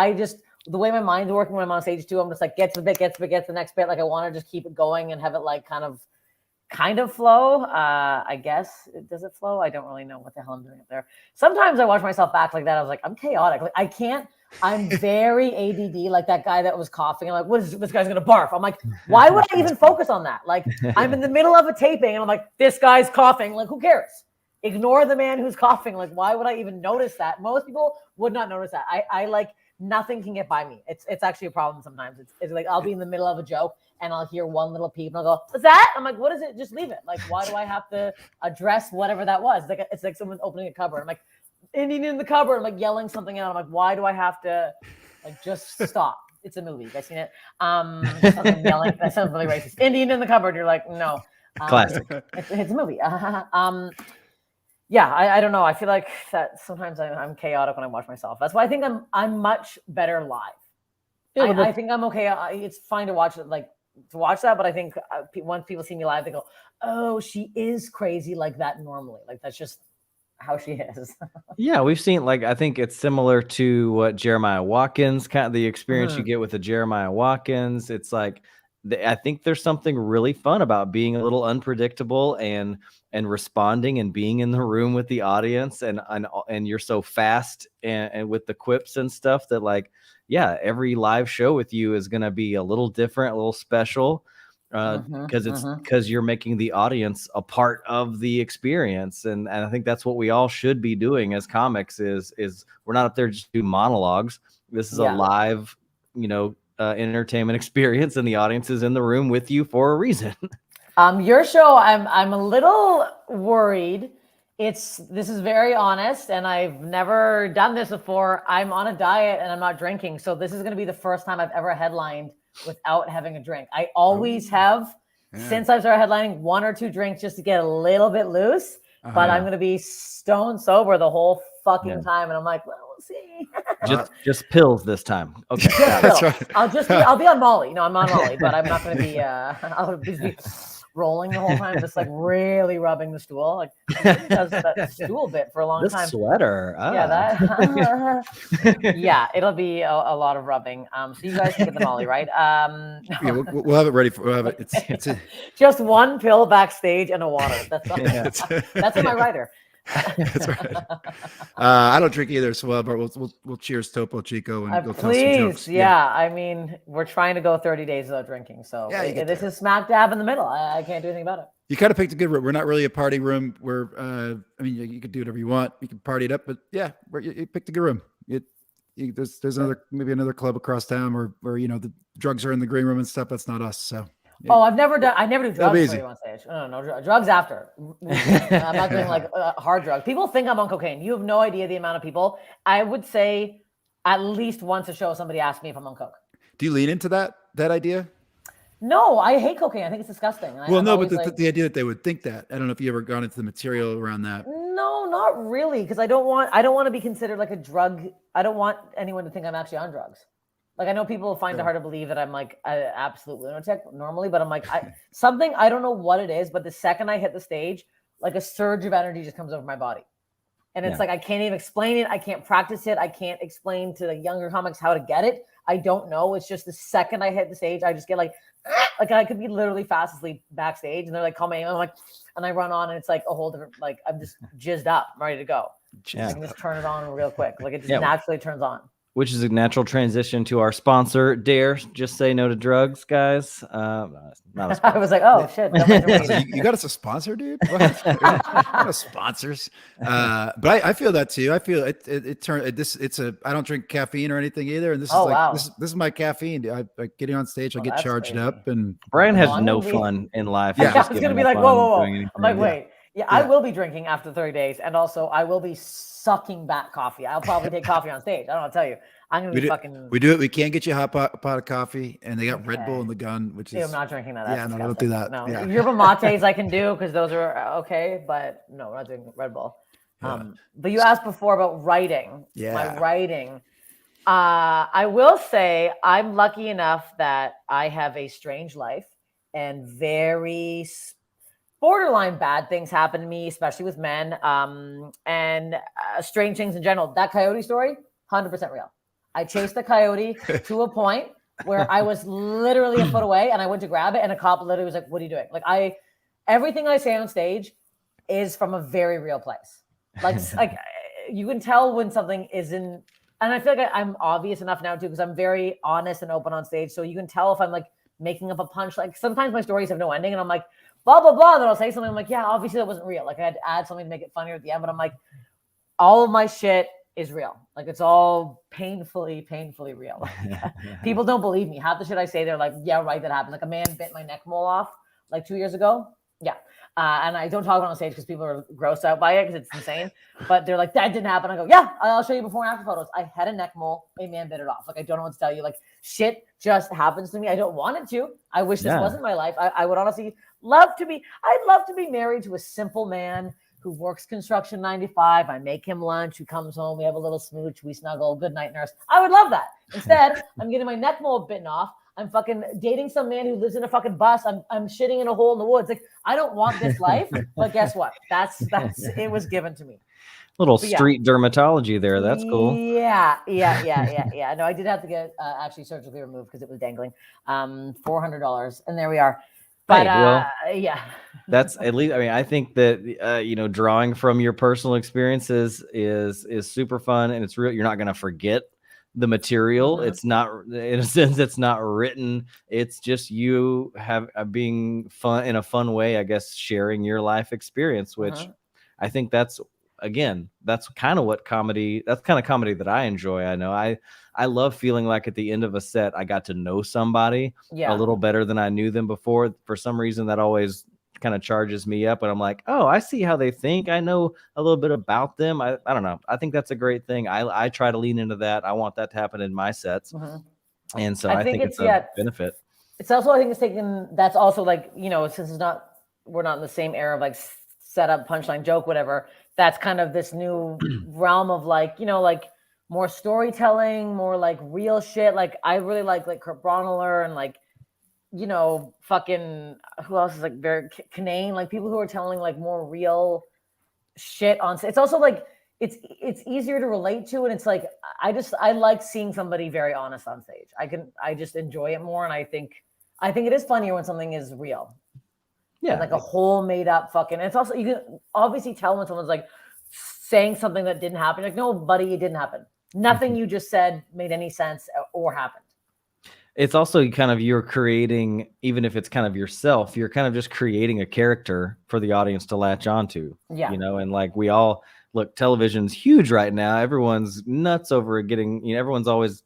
Speaker 4: the way my mind's working when I'm on stage too, I'm just like, get to the bit, get the next bit. Like, I want to just keep it going and have it like kind of flow. I guess. Does it flow? I don't really know what the hell I'm doing up there. Sometimes I watch myself back like that. I was like, I'm chaotic. Like, I can't. I'm very ADD, like that guy that was coughing. I'm like, what is this guy's gonna barf? I'm like, why would I even focus on that? Like, I'm in the middle of a taping and I'm like, this guy's coughing. Like, who cares? Ignore the man who's coughing. Like, why would I even notice that? Most people would not notice that. I like, nothing can get by me. It's actually a problem sometimes. It's like, I'll be in the middle of a joke and I'll hear one little peep and I'll go, what's that? I'm like, what is it? Just leave it. Like, why do I have to address whatever that was? It's like someone opening a cupboard. I'm like, Indian in the cupboard. I'm like yelling something out. I'm like, why do I have to like just stop? It's a movie. You guys seen it? I'm yelling. That sounds really racist. Indian in the cupboard. You're like, no.
Speaker 3: Classic.
Speaker 4: It's a movie. Yeah, I don't know. I feel like that sometimes I'm chaotic when I watch myself. That's why I think I'm much better live. Yeah, I think I'm okay. It's fine to watch it, like to watch that, but I think once people see me live, they go, "Oh, she is crazy like that normally." Like, that's just how she is.
Speaker 3: Yeah, we've seen, like, I think it's similar to what Jeremiah Watkins, kind of the experience you get with the Jeremiah Watkins. It's like I think there's something really fun about being a little unpredictable and responding and being in the room with the audience, and you're so fast and with the quips and stuff that, like, yeah, every live show with you is going to be a little different, a little special, because you're making the audience a part of the experience. And I think that's what we all should be doing as comics is we're not up there just to do monologues. This is a live, entertainment experience, and the audience is in the room with you for a reason.
Speaker 4: Your show, I'm a little worried. This is very honest, and I've never done this before. I'm on a diet and I'm not drinking, so this is going to be the first time I've ever headlined without having a drink. I always have since I started headlining 1 or 2 drinks just to get a little bit loose, but I'm going to be stone sober the whole fucking time, and I'm like, well, we'll see.
Speaker 3: just pills this time. Okay,
Speaker 4: that's right. I'll be on Molly. No, I'm on Molly, but I'm not going to be. I'll be rolling the whole time, just like really rubbing the stool. Like does that stool bit for a long time.
Speaker 3: Sweater.
Speaker 4: Yeah, yeah, it'll be a lot of rubbing. So you guys can get the Molly, right?
Speaker 2: Yeah, we'll have it ready for. We'll have it. It's
Speaker 4: just 1 pill backstage and a water. That's all. That's in my writer.
Speaker 2: That's right. I don't drink either, so but we'll cheers Topo Chico and go tell some jokes.
Speaker 4: Yeah. I mean, we're trying to go 30 days without drinking, so this is smack dab in the middle. I can't do anything about it.
Speaker 2: You kind of picked a good room. We're not really a party room. We're I mean, you could do whatever you want. You can party it up, but yeah, you picked a good room. There's another club across town where the drugs are in the green room and stuff. That's not us. So.
Speaker 4: I never do drugs before you on stage. No, drugs after. I'm not doing like hard drugs. People think I'm on cocaine. You have no idea the amount of people. I would say at least once a show, somebody asked me if I'm on coke.
Speaker 2: Do you lean into that idea?
Speaker 4: No, I hate cocaine. I think it's disgusting.
Speaker 2: But the idea that they would think that. I don't know if you ever gone into the material around that.
Speaker 4: No, not really, because I don't want to be considered like a drug. I don't want anyone to think I'm actually on drugs. Like, I know people find it hard to believe that I'm like an absolute lunatic normally, but I'm like, I don't know what it is, but the second I hit the stage, like a surge of energy just comes over my body. And it's like, I can't even explain it. I can't practice it. I can't explain to the younger comics how to get it. I don't know. It's just the second I hit the stage, I just get like I could be literally fast asleep backstage and they're like, call me. And I'm like, and I run on and it's like a whole different, like, I'm just jizzed up. I'm ready to go. I can just turn it on real quick. Like, it just naturally turns on.
Speaker 3: Which is a natural transition to our sponsor, Dare. Just say no to drugs, guys. Not a sponsor.
Speaker 4: I was like, oh shit.
Speaker 2: You got us a sponsor, dude? Not sponsors. But I feel that too. I feel it turned I don't drink caffeine or anything either. And this is this is my caffeine. I getting on stage, I get charged
Speaker 4: crazy.
Speaker 2: Up, and
Speaker 3: Brian has no fun in life.
Speaker 4: Yeah, I was gonna be like, whoa. I'm like, wait. Yeah, I will be drinking after 30 days, and also I will be sucking back coffee. I'll probably take coffee on stage. I don't want to tell you. I'm gonna be fucking.
Speaker 2: We do it. We can't get you a hot pot of coffee, and they got Red Bull in the gun, which is.
Speaker 4: I'm not drinking that. That's
Speaker 2: no, don't do that.
Speaker 4: No, yerba mates I can do because those are okay, but no, we're not doing Red Bull. Yeah. But you asked before about writing.
Speaker 2: Yeah.
Speaker 4: My writing. I will say I'm lucky enough that I have a strange life and very borderline bad things happen to me, especially with men, and strange things in general. That coyote story, 100% real. I chased the coyote to a point where I was literally a foot away, and I went to grab it, and a cop literally was like, "What are you doing?" Like, everything I say on stage is from a very real place. Like you can tell when something isn't, and I feel like I'm obvious enough now too, because I'm very honest and open on stage. So you can tell if I'm like making up a punch. Like, sometimes my stories have no ending, and I'm like, blah, blah, blah. And then I'll say something. I'm like, yeah, obviously that wasn't real. Like, I had to add something to make it funnier at the end. But I'm like, all of my shit is real. Like, it's all painfully real. Like, people don't believe me. Half the shit I say, they're like, yeah, right, that happened. Like, a man bit my neck mole off like 2 years ago. Yeah. And I don't talk about it on stage because people are grossed out by it because it's insane. But they're like, that didn't happen. I go, yeah, I'll show you before and after photos. I had a neck mole. A man bit it off. Like, I don't know what to tell you. Like, shit just happens to me. I don't want it to. I wish this wasn't my life. I would honestly I'd love to be married to a simple man who works construction 9 to 5. I make him lunch, who comes home, we have a little smooch, we snuggle, good night, nurse. I would love that. Instead, I'm getting my neck mold bitten off. I'm fucking dating some man who lives in a fucking bus. I'm shitting in a hole in the woods. Like, I don't want this life, but guess what? That's it was given to me.
Speaker 3: Little
Speaker 4: But yeah.
Speaker 3: street dermatology there. That's cool.
Speaker 4: Yeah. No, I did have to get actually surgically removed because it was dangling. $400, and there we are. But
Speaker 3: Hey, well,
Speaker 4: yeah,
Speaker 3: that's at least. I mean, I think that you know, drawing from your personal experiences is super fun, and it's real. You're not going to forget the material. It's not, in a sense, it's not written. It's just you being fun in a fun way, I guess, sharing your life experience, which I think that's kind of what comedy. That's kind of comedy that I enjoy. I know I love feeling like at the end of a set, I got to know somebody a little better than I knew them before. For some reason, that always kind of charges me up, and I'm like, oh, I see how they think. I know a little bit about them. I don't know. I think that's a great thing. I try to lean into that. I want that to happen in my sets, and so I think it's a benefit.
Speaker 4: It's also, I think it's taken. That's also like, you know, since we're not in the same era of like setup, punchline, joke, whatever. That's kind of this new realm of like, you know, like more storytelling, more like real shit. Like I really like Kurt Bronner and like, you know, fucking who else is like very Canane, like people who are telling like more real shit on. It's also like it's easier to relate to, and it's like I like seeing somebody very honest on stage. I just enjoy it more, and I think it is funnier when something is real. Yeah, like a whole made up fucking. It's also, you can obviously tell when someone's like saying something that didn't happen. Like, no, buddy, it didn't happen. Nothing you just said made any sense or happened.
Speaker 3: It's also kind of, you're creating, even if it's kind of yourself, you're kind of just creating a character for the audience to latch onto.
Speaker 4: Yeah.
Speaker 3: You know, and like we all look, television's huge right now. Everyone's nuts over getting, you know, everyone's always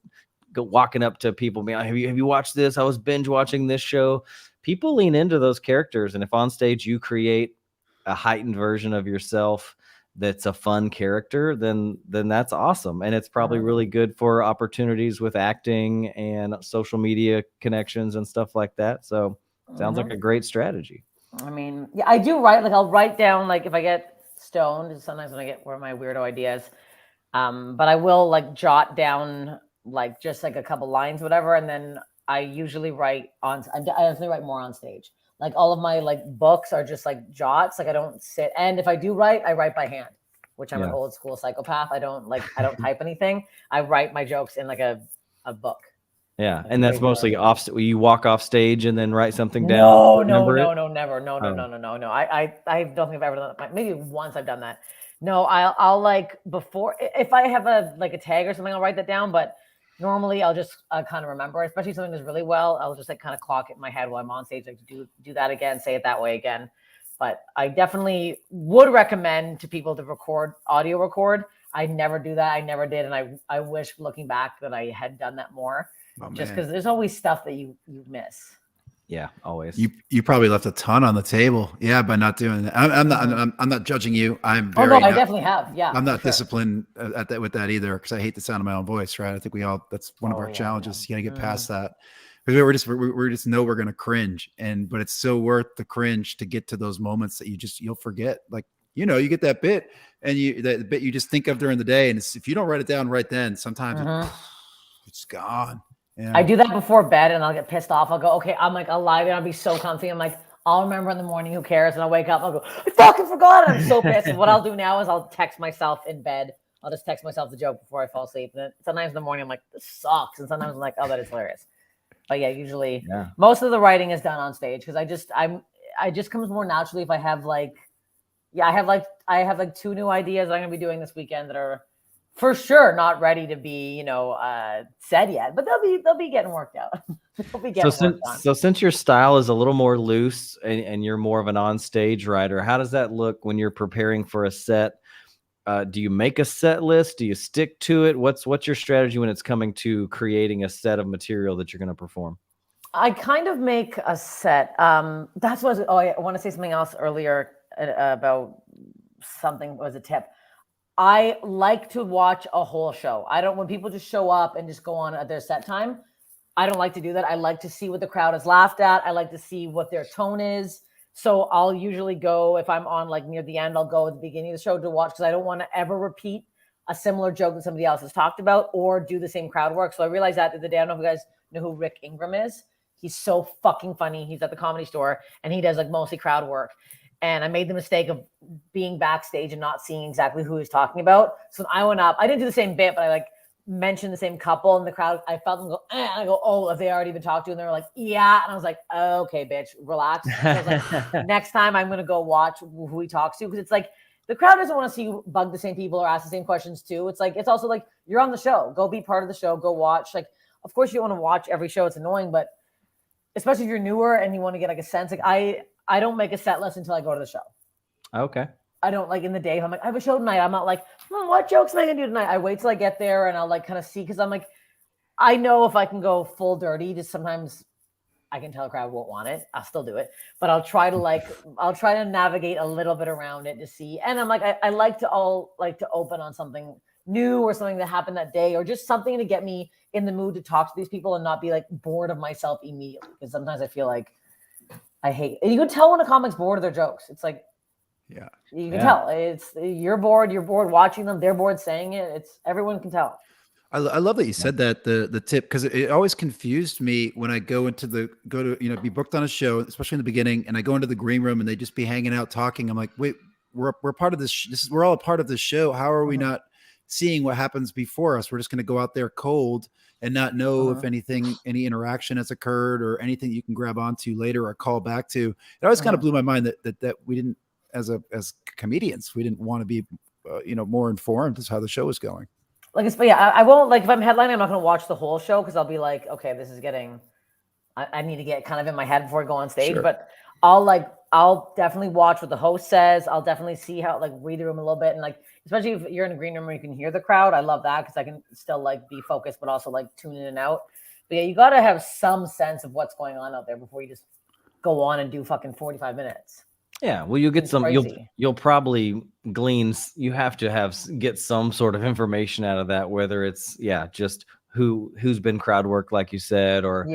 Speaker 3: walking up to people, being like, have you watched this? I was binge watching this show. People lean into those characters, and if on stage you create a heightened version of yourself that's a fun character, then that's awesome. And it's probably really good for opportunities with acting and social media connections and stuff like that. So sounds like a great strategy.
Speaker 4: I mean, yeah, I do write, like I'll write down, like if I get stoned, sometimes when I get my weirdo ideas, but I will like jot down like just like a couple lines, whatever. And then I usually write I definitely write more on stage. Like all of my like books are just like jots. Like I don't sit. And if I do write, I write by hand, which I'm an old school psychopath. I don't type anything. I write my jokes in like a book.
Speaker 3: Yeah. And that's mostly you walk off stage and then write something down.
Speaker 4: No, never. No. I don't think I've ever done that. Maybe once I've done that. No, I'll like before, if I have a tag or something, I'll write that down. But normally I'll just kind of remember, especially if something does really well. I'll just like kind of clock it in my head while I'm on stage, like do that again, say it that way again. But I definitely would recommend to people to audio record. I never do that. I never did. And I wish, looking back, that I had done that more. Just because there's always stuff that you miss.
Speaker 3: Yeah, always.
Speaker 2: You probably left a ton on the table. Yeah, by not doing that. I'm not judging you. I'm very.
Speaker 4: I definitely have. Yeah,
Speaker 2: I'm not disciplined with that either, because I hate the sound of my own voice. Right? I think that's one of our challenges. You got to get past that, because we just know we're gonna cringe, but it's so worth the cringe to get to those moments that you'll forget. Like, you know, you get that bit, and the bit you just think of during the day, and if you don't write it down right then, sometimes it's gone. Yeah.
Speaker 4: I do that before bed, and I'll get pissed off. I'll go, okay, I'll lie there. I'll be so comfy. I'm like, I'll remember in the morning. Who cares? And I'll wake up. I'll go, I fucking forgot. I'm so pissed. And what I'll do now is I'll text myself in bed. I'll just text myself the joke before I fall asleep. And then sometimes in the morning, I'm like, this sucks. And sometimes I'm like, oh, that is hilarious. But yeah, usually most of the writing is done on stage, because I just comes more naturally if I have like, I have like 2 new ideas that I'm gonna be doing this weekend that are for sure not ready to be, said yet, but they'll be getting worked out.
Speaker 3: So since your style is a little more loose and you're more of an on-stage writer, how does that look when you're preparing for a set? Do you make a set list? Do you stick to it? What's your strategy when it's coming to creating a set of material that you're going to perform?
Speaker 4: I kind of make a set. That's what I want to say something else earlier about something was a tip. I like to watch a whole show. When people just show up and just go on at their set time, I don't like to do that. I like to see what the crowd has laughed at. I like to see what their tone is. So I'll usually go, if I'm on like near the end, I'll go at the beginning of the show to watch, because I don't want to ever repeat a similar joke that somebody else has talked about or do the same crowd work. So I realized that the other day. I don't know if you guys know who Rick Ingram is. He's so fucking funny. He's at the Comedy Store and he does like mostly crowd work. And I made the mistake of being backstage and not seeing exactly who he's talking about. So I went up. I didn't do the same bit, but I like mentioned the same couple in the crowd. I felt them go, and I go, oh, have they already been talked to? And they were like, yeah. And I was like, okay, bitch, relax. So I was like, next time I'm going to go watch who he talks to. Because it's like, the crowd doesn't want to see you bug the same people or ask the same questions too. It's like, it's also like, you're on the show. Go be part of the show. Go watch. Like, of course you don't want to watch every show. It's annoying, but especially if you're newer and you want to get like a sense, like I don't make a set list until I go to the show.
Speaker 3: Okay.
Speaker 4: I don't like in the day. If I'm like, I have a show tonight. I'm not like, what jokes am I going to do tonight? I wait till I get there and I'll like kind of see. Cause I'm like, I know if I can go full dirty, just sometimes I can tell a crowd won't want it. I'll still do it, but I'll try to navigate a little bit around it to see. And I'm like, I like to open on something new or something that happened that day or just something to get me in the mood to talk to these people and not be like bored of myself immediately. Because sometimes I feel like I hate it. You can tell when a comic's bored of their jokes. It's like,
Speaker 2: yeah,
Speaker 4: you can tell. It's you're bored watching them, they're bored saying it. It's everyone can tell.
Speaker 2: I love that you said that the tip, because it always confused me when I go to be booked on a show, especially in the beginning, and I go into the green room and they just be hanging out talking. I'm like, wait, we're part of this. We're all a part of this show. How are we not seeing what happens before us? We're just going to go out there cold and not know if any interaction has occurred or anything you can grab onto later or call back to. It always kind of blew my mind that we didn't, as comedians, we didn't want to be, more informed as how the show is going.
Speaker 4: Like, I won't, like, if I'm headlining, I'm not going to watch the whole show because I'll be like, okay, this is getting, I need to get kind of in my head before I go on stage.
Speaker 2: Sure.
Speaker 4: But I'll definitely watch what the host says. I'll definitely see how, like, read the room a little bit. And, like, especially if you're in a green room where you can hear the crowd, I love that because I can still, like, be focused, but also, like, tune in and out. But yeah, you got to have some sense of what's going on out there before you just go on and do fucking 45 minutes.
Speaker 3: Yeah, well, you'll get you'll probably glean. You have to get some sort of information out of that, whether it's just who's been crowd work, like you said, or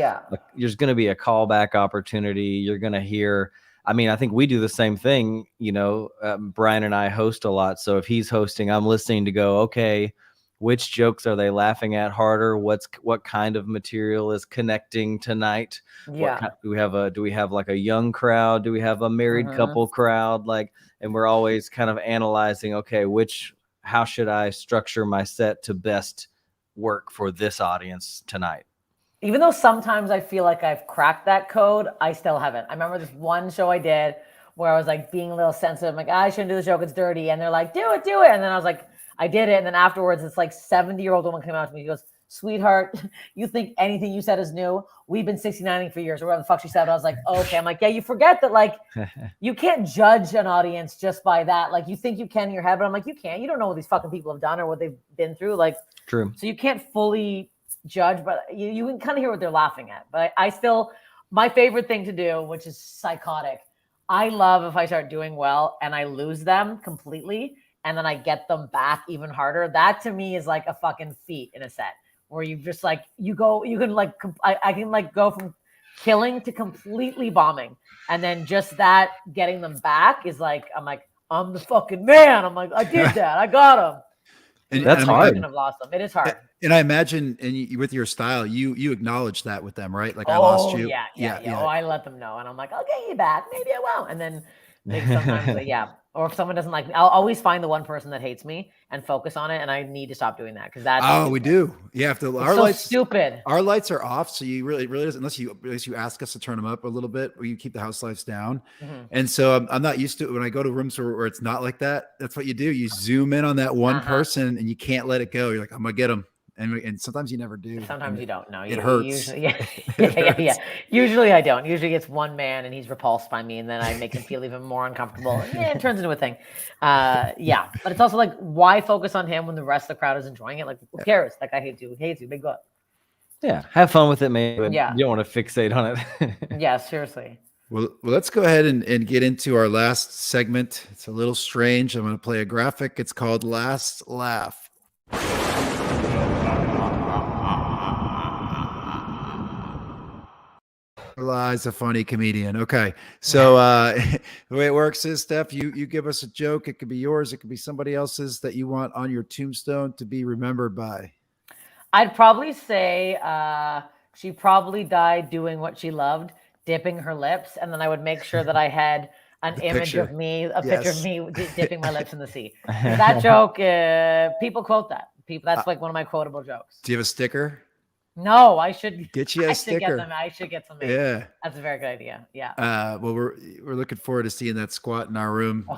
Speaker 3: there's going to be a callback opportunity. You're going to hear. I mean, I think we do the same thing. Brian and I host a lot, so if he's hosting, I'm listening to go, okay, which jokes are they laughing at harder? What kind of material is connecting tonight?
Speaker 4: Yeah.
Speaker 3: Do we have like a young crowd? Do we have a married couple crowd? Like, and we're always kind of analyzing, okay, how should I structure my set to best work for this audience tonight?
Speaker 4: Even though sometimes I feel like I've cracked that code, I still haven't. I remember this one show I did where I was like being a little sensitive. I'm like, I shouldn't do the joke. It's dirty. And they're like, do it. And then I was like, I did it. And then afterwards, it's like 70-year-old woman came out to me. He goes, sweetheart, you think anything you said is new? We've been 69ing for years, or whatever the fuck she said. I was like, okay. I'm like, yeah, you forget that, like, you can't judge an audience just by that. Like, you think you can in your head, but I'm like, you can't. You don't know what these fucking people have done or what they've been through. Like,
Speaker 3: true.
Speaker 4: So you can't fully judge, but you can kind of hear what they're laughing at. But I still, my favorite thing to do, which is psychotic, I love if I start doing well and I lose them completely, and then I get them back even harder. That to me is like a fucking feat in a set where you just like, you can like, I can like go from killing to completely bombing. And then just that getting them back is like, I'm the fucking man. I'm like, I did that. I got him.
Speaker 3: And that's hard.
Speaker 4: Have lost them. It is hard.
Speaker 2: And I imagine, with your style, you acknowledge that with them, right? Like, I lost you.
Speaker 4: Yeah. Oh, I let them know, and I'm like, I'll get you back. Maybe I won't. And then sometimes, or if someone doesn't like me, I'll always find the one person that hates me and focus on it. And I need to stop doing that because that's
Speaker 2: we do. You have to.
Speaker 4: Our lights stupid.
Speaker 2: Our lights are off, so you really doesn't unless you ask us to turn them up a little bit, or you keep the house lights down. And so I'm not used to it when I go to rooms where it's not like that. That's what you do. You zoom in on that one person, and you can't let it go. You're like, I'm gonna get them. And sometimes you never do.
Speaker 4: Sometimes you don't. No,
Speaker 2: it hurts.
Speaker 4: Usually, yeah. Usually I don't. Usually it's one man and he's repulsed by me, and then I make him feel even more uncomfortable. It turns into a thing. But it's also like, why focus on him when the rest of the crowd is enjoying it? Like, who cares? Like, I hate you. Big gut.
Speaker 3: Yeah, have fun with it, man. But
Speaker 4: yeah,
Speaker 3: you don't want to fixate on it.
Speaker 4: Yeah, seriously.
Speaker 2: Well, let's go ahead and get into our last segment. It's a little strange. I'm going to play a graphic. It's called Last Laugh. Lies a funny comedian. Okay. So the way it works is, Steph, you give us a joke. It could be yours. It could be somebody else's that you want on your tombstone to be remembered by.
Speaker 4: I'd probably say she probably died doing what she loved, dipping her lips, and then I would make sure that I had an image
Speaker 2: picture.
Speaker 4: of me, a
Speaker 2: Yes.
Speaker 4: picture of me dipping my lips in the sea. That joke, people quote that. That's like one of my quotable jokes.
Speaker 2: Do you have a sticker?
Speaker 4: No, I should
Speaker 2: Get you a
Speaker 4: I
Speaker 2: sticker.
Speaker 4: should get them. I should get some. Made.
Speaker 2: Yeah.
Speaker 4: That's a very good idea. Yeah.
Speaker 2: Well, we're looking forward to seeing that squat in our room.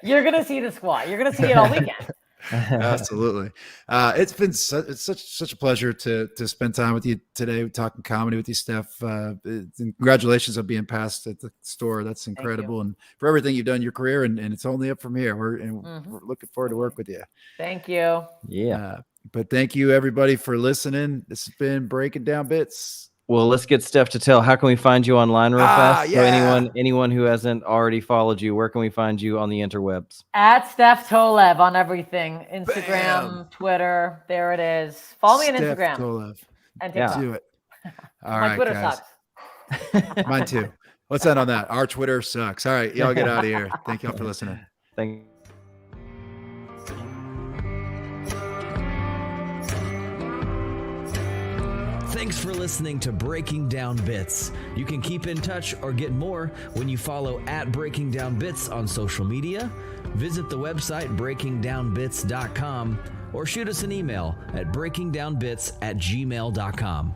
Speaker 4: You're gonna see the squat. You're gonna see it all weekend.
Speaker 2: Absolutely. It's been such a pleasure to spend time with you today, talking comedy with you, Steph. Congratulations on being passed at the store. That's incredible, and for everything you've done in your career, and it's only up from here. We're looking forward to work with you.
Speaker 4: Thank you.
Speaker 3: Yeah.
Speaker 2: But thank you everybody for listening. This has been Breaking Down Bits.
Speaker 3: Well, let's get Steph to tell. How can we find you online real fast?
Speaker 2: Yeah.
Speaker 3: So anyone who hasn't already followed you, where can we find you on the interwebs?
Speaker 4: At Steph Tolev on everything. Instagram,
Speaker 2: Bam.
Speaker 4: Twitter. There it is. Follow me on
Speaker 2: Steph
Speaker 4: Instagram.
Speaker 2: Tolev.
Speaker 4: And
Speaker 3: Yeah.
Speaker 4: TikTok.
Speaker 2: Do it. All
Speaker 4: My
Speaker 2: right,
Speaker 4: Twitter
Speaker 2: guys.
Speaker 4: sucks.
Speaker 2: Mine too. Let's end on that. Our Twitter sucks. All right, y'all get out of here. Thank y'all for listening.
Speaker 3: Thank
Speaker 1: Thanks for listening to Breaking Down Bits. You can keep in touch or get more when you follow at Breaking Down Bits on social media, visit the website breakingdownbits.com, or shoot us an email at breakingdownbits@gmail.com.